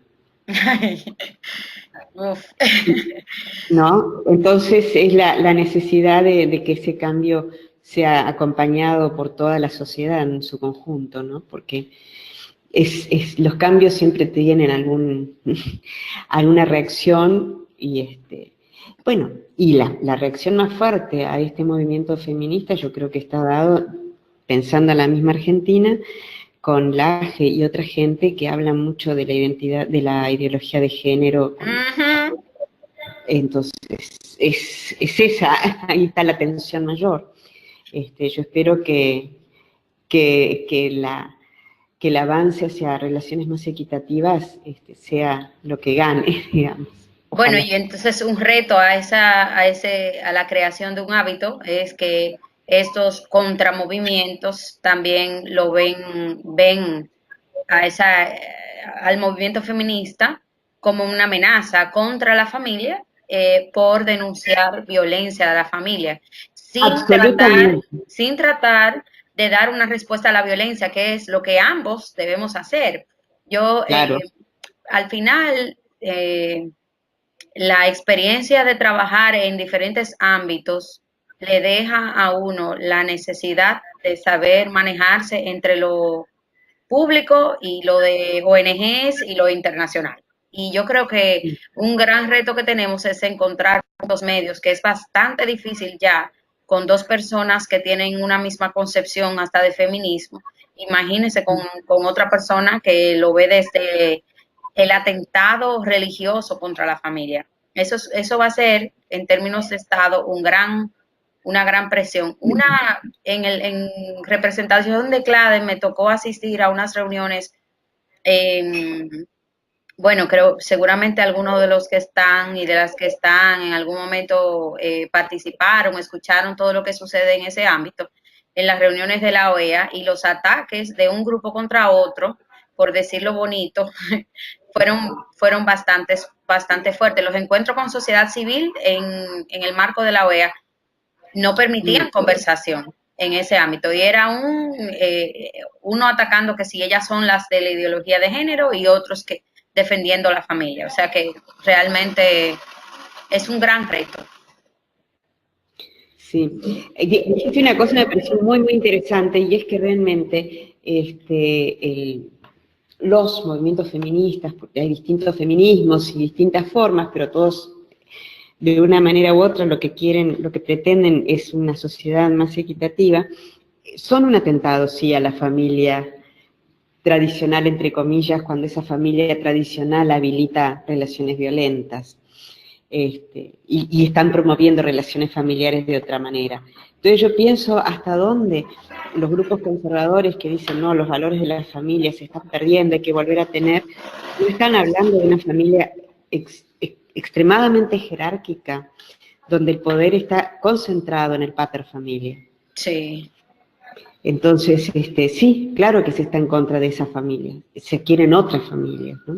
Uf. ¿No? Entonces es la necesidad de que ese cambio sea acompañado por toda la sociedad en su conjunto, ¿no? Porque los cambios siempre tienen alguna reacción y bueno, y la reacción más fuerte a este movimiento feminista yo creo que está dado, pensando en la misma Argentina, con Laje y otra gente que habla mucho de la identidad, de la ideología de género. Entonces, es esa, ahí está la tensión mayor. Yo espero que el avance hacia relaciones más equitativas sea lo que gane, digamos. Ojalá. Bueno, y entonces un reto a la creación de un hábito es que estos contramovimientos también ven al movimiento feminista como una amenaza contra la familia por denunciar violencia de la familia, sin tratar de dar una respuesta a la violencia, que es lo que ambos debemos hacer. Claro. Al final, la experiencia de trabajar en diferentes ámbitos le deja a uno la necesidad de saber manejarse entre lo público y lo de ONGs y lo internacional. Y yo creo que un gran reto que tenemos es encontrar los medios, que es bastante difícil ya con dos personas que tienen una misma concepción hasta de feminismo. Imagínense con otra persona que lo ve desde el atentado religioso contra la familia. Eso va a ser, en términos de Estado, una gran presión. En representación de CLADE me tocó asistir a unas reuniones, bueno, creo seguramente algunos de los que están y de las que están en algún momento participaron, escucharon todo lo que sucede en ese ámbito, en las reuniones de la OEA, y los ataques de un grupo contra otro, por decirlo bonito, fueron bastante fuertes. Los encuentros con sociedad civil en el marco de la OEA no permitían conversación en ese ámbito, y era uno atacando que si ellas son las de la ideología de género y otros que defendiendo la familia. O sea que realmente es un gran reto. Sí, dijiste una cosa que me pareció muy, muy interesante, y es que realmente los movimientos feministas, porque hay distintos feminismos y distintas formas, pero todos de una manera u otra lo que quieren, lo que pretenden es una sociedad más equitativa, son un atentado, sí, a la familia tradicional, entre comillas, cuando esa familia tradicional habilita relaciones violentas. Y están promoviendo relaciones familiares de otra manera. Entonces yo pienso hasta dónde los grupos conservadores que dicen, no, los valores de la familia se están perdiendo, hay que volver a tener, no están hablando de una familia extremadamente jerárquica, donde el poder está concentrado en el pater familia. Sí. Entonces, sí, claro que se está en contra de esa familia, se quieren otras familias, ¿no?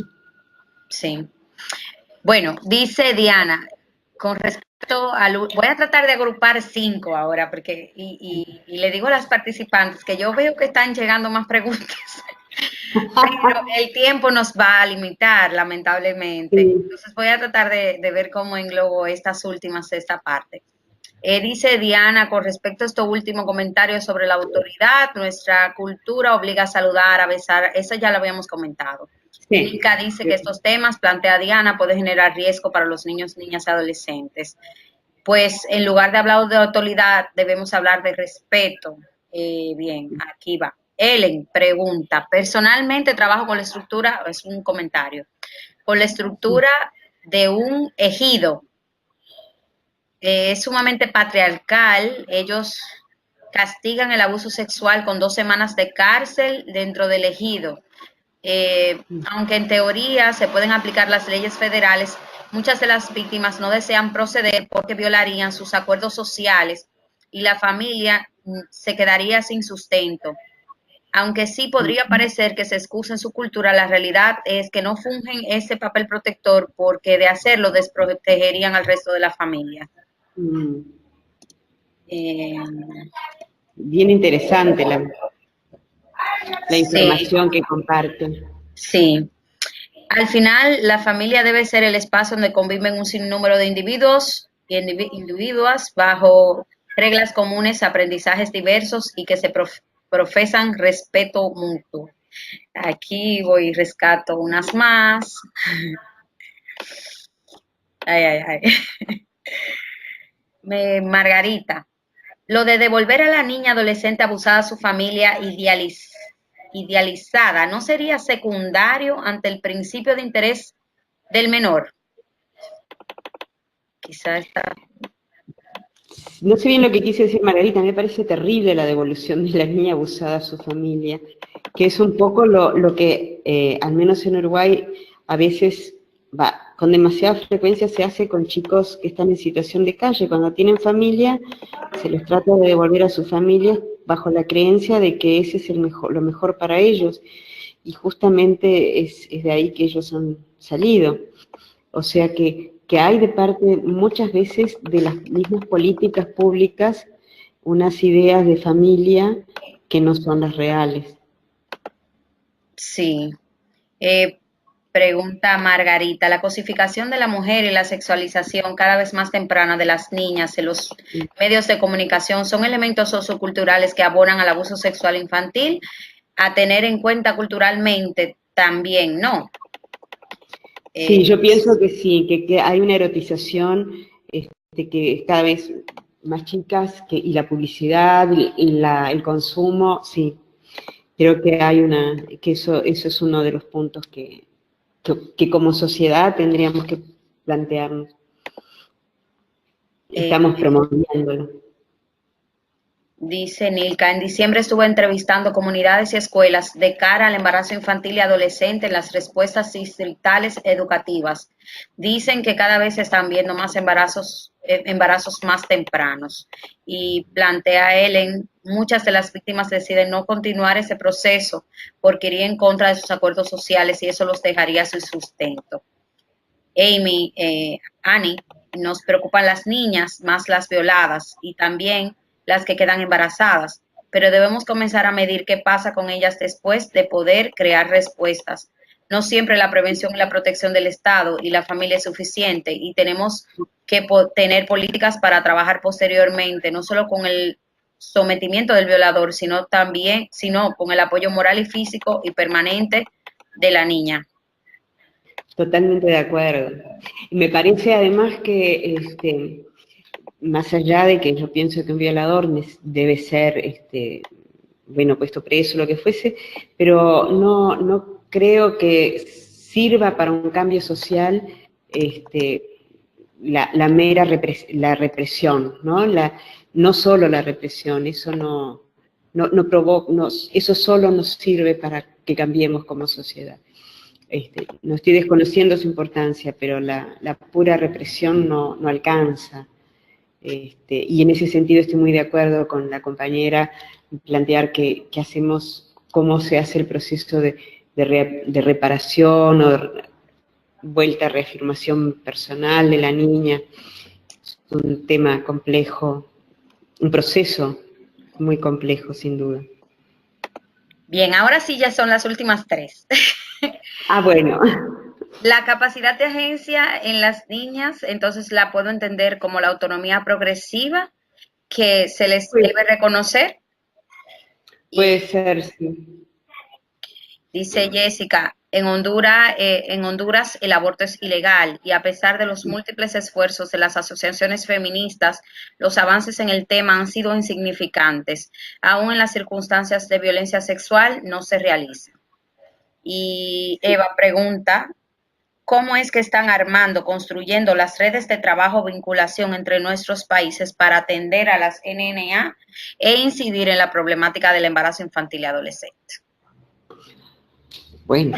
Sí. Bueno, dice Diana, con respecto voy a tratar de agrupar 5 ahora, porque y le digo a las participantes que yo veo que están llegando más preguntas, pero el tiempo nos va a limitar, lamentablemente. Sí. Entonces voy a tratar de ver cómo englobo esta parte. Dice Diana, con respecto a este último comentario sobre la autoridad, nuestra cultura obliga a saludar, a besar, eso ya lo habíamos comentado. Sí. Milka dice que estos temas, plantea Diana, pueden generar riesgo para los niños, niñas y adolescentes. Pues en lugar de hablar de autoridad, debemos hablar de respeto. Bien, aquí va. Ellen pregunta, personalmente trabajo con la estructura, es un comentario, con la estructura de un ejido. Es sumamente patriarcal, ellos castigan el abuso sexual con 2 semanas de cárcel dentro del ejido. Aunque en teoría se pueden aplicar las leyes federales, muchas de las víctimas no desean proceder porque violarían sus acuerdos sociales y la familia se quedaría sin sustento. Aunque sí podría parecer que se excusa en su cultura, la realidad es que no fungen ese papel protector porque de hacerlo desprotegerían al resto de la familia. Bien interesante la información que comparten. Sí. Al final, la familia debe ser el espacio donde conviven un sinnúmero de individuos y individuas bajo reglas comunes, aprendizajes diversos y que se profesan respeto mutuo. Aquí voy y rescato unas más. Ay, ay, ay. Margarita, lo de devolver a la niña adolescente abusada a su familia idealizada, ¿no sería secundario ante el principio de interés del menor? Quizá está... No sé bien lo que quise decir Margarita, me parece terrible la devolución de la niña abusada a su familia, que es un poco lo que, al menos en Uruguay, a veces con demasiada frecuencia se hace con chicos que están en situación de calle. Cuando tienen familia, se les trata de devolver a sus familias bajo la creencia de que ese es lo mejor para ellos, y justamente es de ahí que ellos han salido. O sea que hay de parte muchas veces de las mismas políticas públicas unas ideas de familia que no son las reales. Sí. Pregunta Margarita, la cosificación de la mujer y la sexualización cada vez más temprana de las niñas en los medios de comunicación son elementos socioculturales que abonan al abuso sexual infantil, a tener en cuenta culturalmente también, ¿no? Sí, yo pienso que sí, que hay una erotización que es cada vez más chicas, y la publicidad y el consumo, sí. Creo que que eso es uno de los puntos que como sociedad tendríamos que plantearnos. Estamos promoviéndolo. Dice Nilka, en diciembre estuve entrevistando comunidades y escuelas de cara al embarazo infantil y adolescente en las respuestas distritales educativas. Dicen que cada vez se están viendo más embarazos más tempranos. Y plantea Ellen, muchas de las víctimas deciden no continuar ese proceso porque iría en contra de sus acuerdos sociales y eso los dejaría sin sustento. Amy, Annie, nos preocupan las niñas, más las violadas y también las que quedan embarazadas, pero debemos comenzar a medir qué pasa con ellas después de poder crear respuestas. No siempre la prevención y la protección del Estado y la familia es suficiente y tenemos que tener políticas para trabajar posteriormente, no solo con el sometimiento del violador, sino con el apoyo moral y físico y permanente de la niña. Totalmente de acuerdo. Y me parece además que, más allá de que yo pienso que un violador debe ser, puesto preso, lo que fuese, pero no creo que sirva para un cambio social la mera la represión, ¿no? No solo la represión, eso eso solo nos sirve para que cambiemos como sociedad. No estoy desconociendo su importancia, pero la pura represión no alcanza. Y en ese sentido estoy muy de acuerdo con la compañera en plantear que hacemos, cómo se hace el proceso de reparación o vuelta a reafirmación personal de la niña. Es un tema complejo, un proceso muy complejo, sin duda. Bien, ahora sí ya son las últimas tres. Ah, bueno. La capacidad de agencia en las niñas, entonces la puedo entender como la autonomía progresiva que se les debe reconocer. Puede ser, sí. Dice Jessica, en Honduras el aborto es ilegal y a pesar de los múltiples esfuerzos de las asociaciones feministas, los avances en el tema han sido insignificantes. Aún en las circunstancias de violencia sexual no se realiza. Y Eva pregunta, ¿cómo es que están construyendo las redes de trabajo vinculación entre nuestros países para atender a las NNA e incidir en la problemática del embarazo infantil y adolescente? Bueno,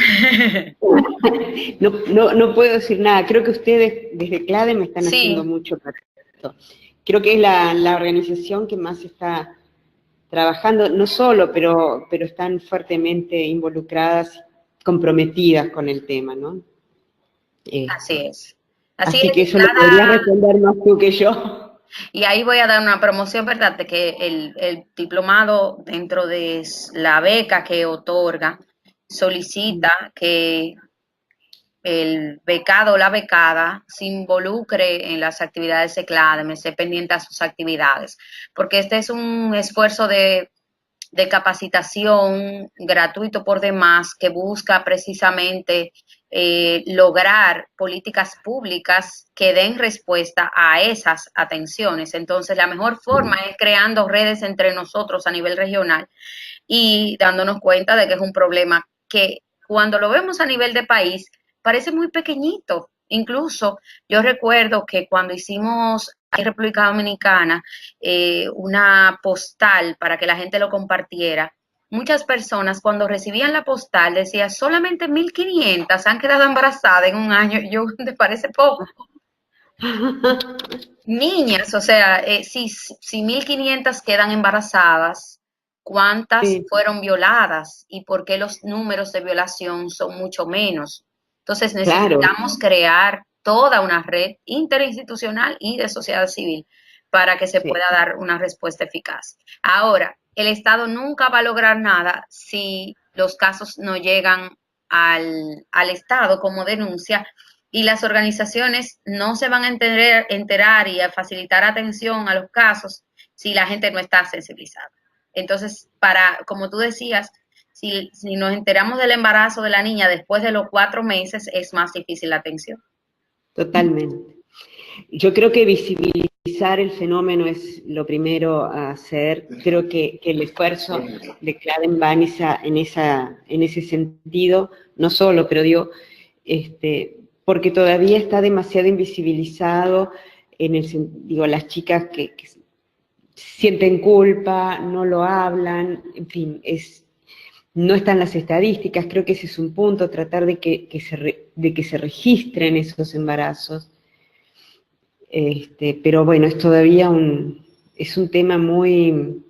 no puedo decir nada. Creo que ustedes desde CLADE me están haciendo mucho para esto. Creo que es la organización que más está trabajando, no solo, pero están fuertemente involucradas, comprometidas con el tema, ¿no? Así es. Así que eso lo podrías responder más tú que yo. Y ahí voy a dar una promoción, ¿verdad? De que el diplomado dentro de la beca que otorga solicita que el becado o la becada se involucre en las actividades de CLADEM, esté pendiente a sus actividades, porque este es un esfuerzo de capacitación gratuito por demás que busca precisamente lograr políticas públicas que den respuesta a esas atenciones. Entonces, la mejor forma es creando redes entre nosotros a nivel regional y dándonos cuenta de que es un problema que cuando lo vemos a nivel de país parece muy pequeñito. Incluso yo recuerdo que cuando hicimos en República Dominicana una postal para que la gente lo compartiera, muchas personas cuando recibían la postal decían solamente 1.500 han quedado embarazadas en un año. Yo, ¿te parece poco? Niñas, o sea, si 1.500 quedan embarazadas, ¿cuántas Sí, fueron violadas? ¿Y por qué los números de violación son mucho menos? Entonces claro, necesitamos crear toda una red interinstitucional y de sociedad civil para que se sí, pueda dar una respuesta eficaz. Ahora, el Estado nunca va a lograr nada si los casos no llegan al Estado como denuncia y las organizaciones no se van a enterar y a facilitar atención a los casos si la gente no está sensibilizada. Entonces, como tú decías, si nos enteramos del embarazo de la niña después de los 4 meses, es más difícil la atención. totalmente. Yo creo que visibilizar el fenómeno es lo primero a hacer. Creo que el esfuerzo de CLADEM va en ese sentido, no solo, pero digo, porque todavía está demasiado invisibilizado digo, las chicas que sienten culpa, no lo hablan, en fin, no están las estadísticas. Creo que ese es un punto, tratar de que se registren esos embarazos. Pero bueno, es todavía es un tema muy,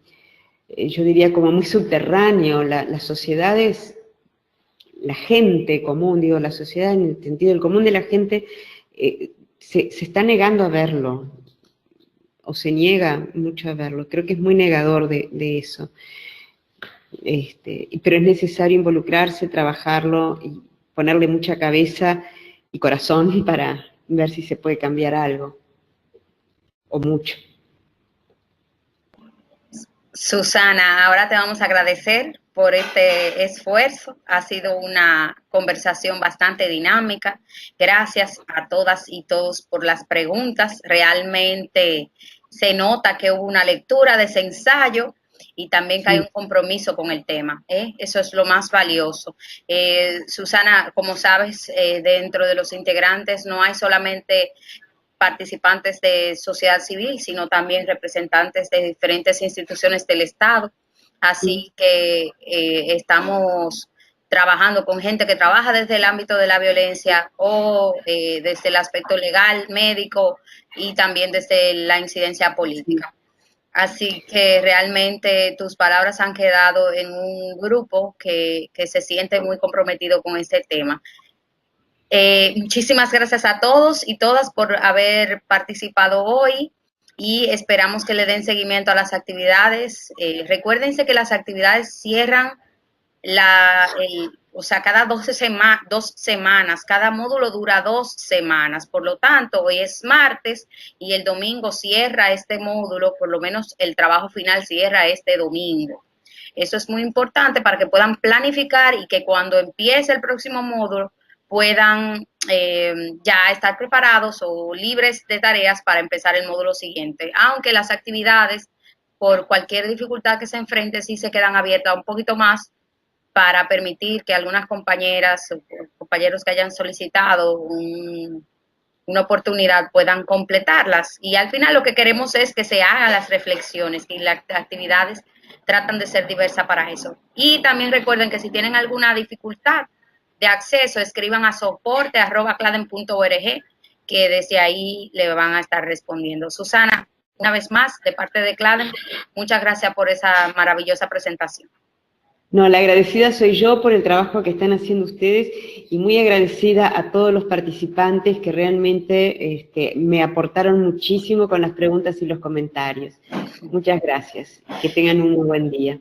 yo diría como muy subterráneo. Las sociedades, la gente común, digo, la sociedad en el sentido del común de la gente, se está negando a verlo, o se niega mucho a verlo. Creo que es muy negador de eso. Pero es necesario involucrarse, trabajarlo y ponerle mucha cabeza y corazón para ver si se puede cambiar algo, o mucho. Susana, ahora te vamos a agradecer por este esfuerzo. Ha sido una conversación bastante dinámica. Gracias a todas y todos por las preguntas. Realmente se nota que hubo una lectura de ese ensayo y también que hay un compromiso con el tema. Eso es lo más valioso. Susana, como sabes, dentro de los integrantes no hay solamente participantes de sociedad civil, sino también representantes de diferentes instituciones del Estado. Así que estamos trabajando con gente que trabaja desde el ámbito de la violencia o desde el aspecto legal, médico y también desde la incidencia política. Así que realmente tus palabras han quedado en un grupo que se siente muy comprometido con este tema. Muchísimas gracias a todos y todas por haber participado hoy y esperamos que le den seguimiento a las actividades. Recuérdense que las actividades cierran cada 2 semanas, cada módulo dura 2 semanas, por lo tanto, hoy es martes y el domingo cierra este módulo, por lo menos el trabajo final cierra este domingo. Eso es muy importante para que puedan planificar y que cuando empiece el próximo módulo puedan ya estar preparados o libres de tareas para empezar el módulo siguiente, aunque las actividades, por cualquier dificultad que se enfrente, sí se quedan abiertas un poquito más para permitir que algunas compañeras o compañeros que hayan solicitado una oportunidad puedan completarlas. Y al final lo que queremos es que se hagan las reflexiones y las actividades tratan de ser diversas para eso. Y también recuerden que si tienen alguna dificultad de acceso, escriban a soporte@claden.org, que desde ahí le van a estar respondiendo. Susana, una vez más, de parte de CLADEM, muchas gracias por esa maravillosa presentación. No, la agradecida soy yo por el trabajo que están haciendo ustedes y muy agradecida a todos los participantes que realmente me aportaron muchísimo con las preguntas y los comentarios. Muchas gracias. Que tengan un muy buen día.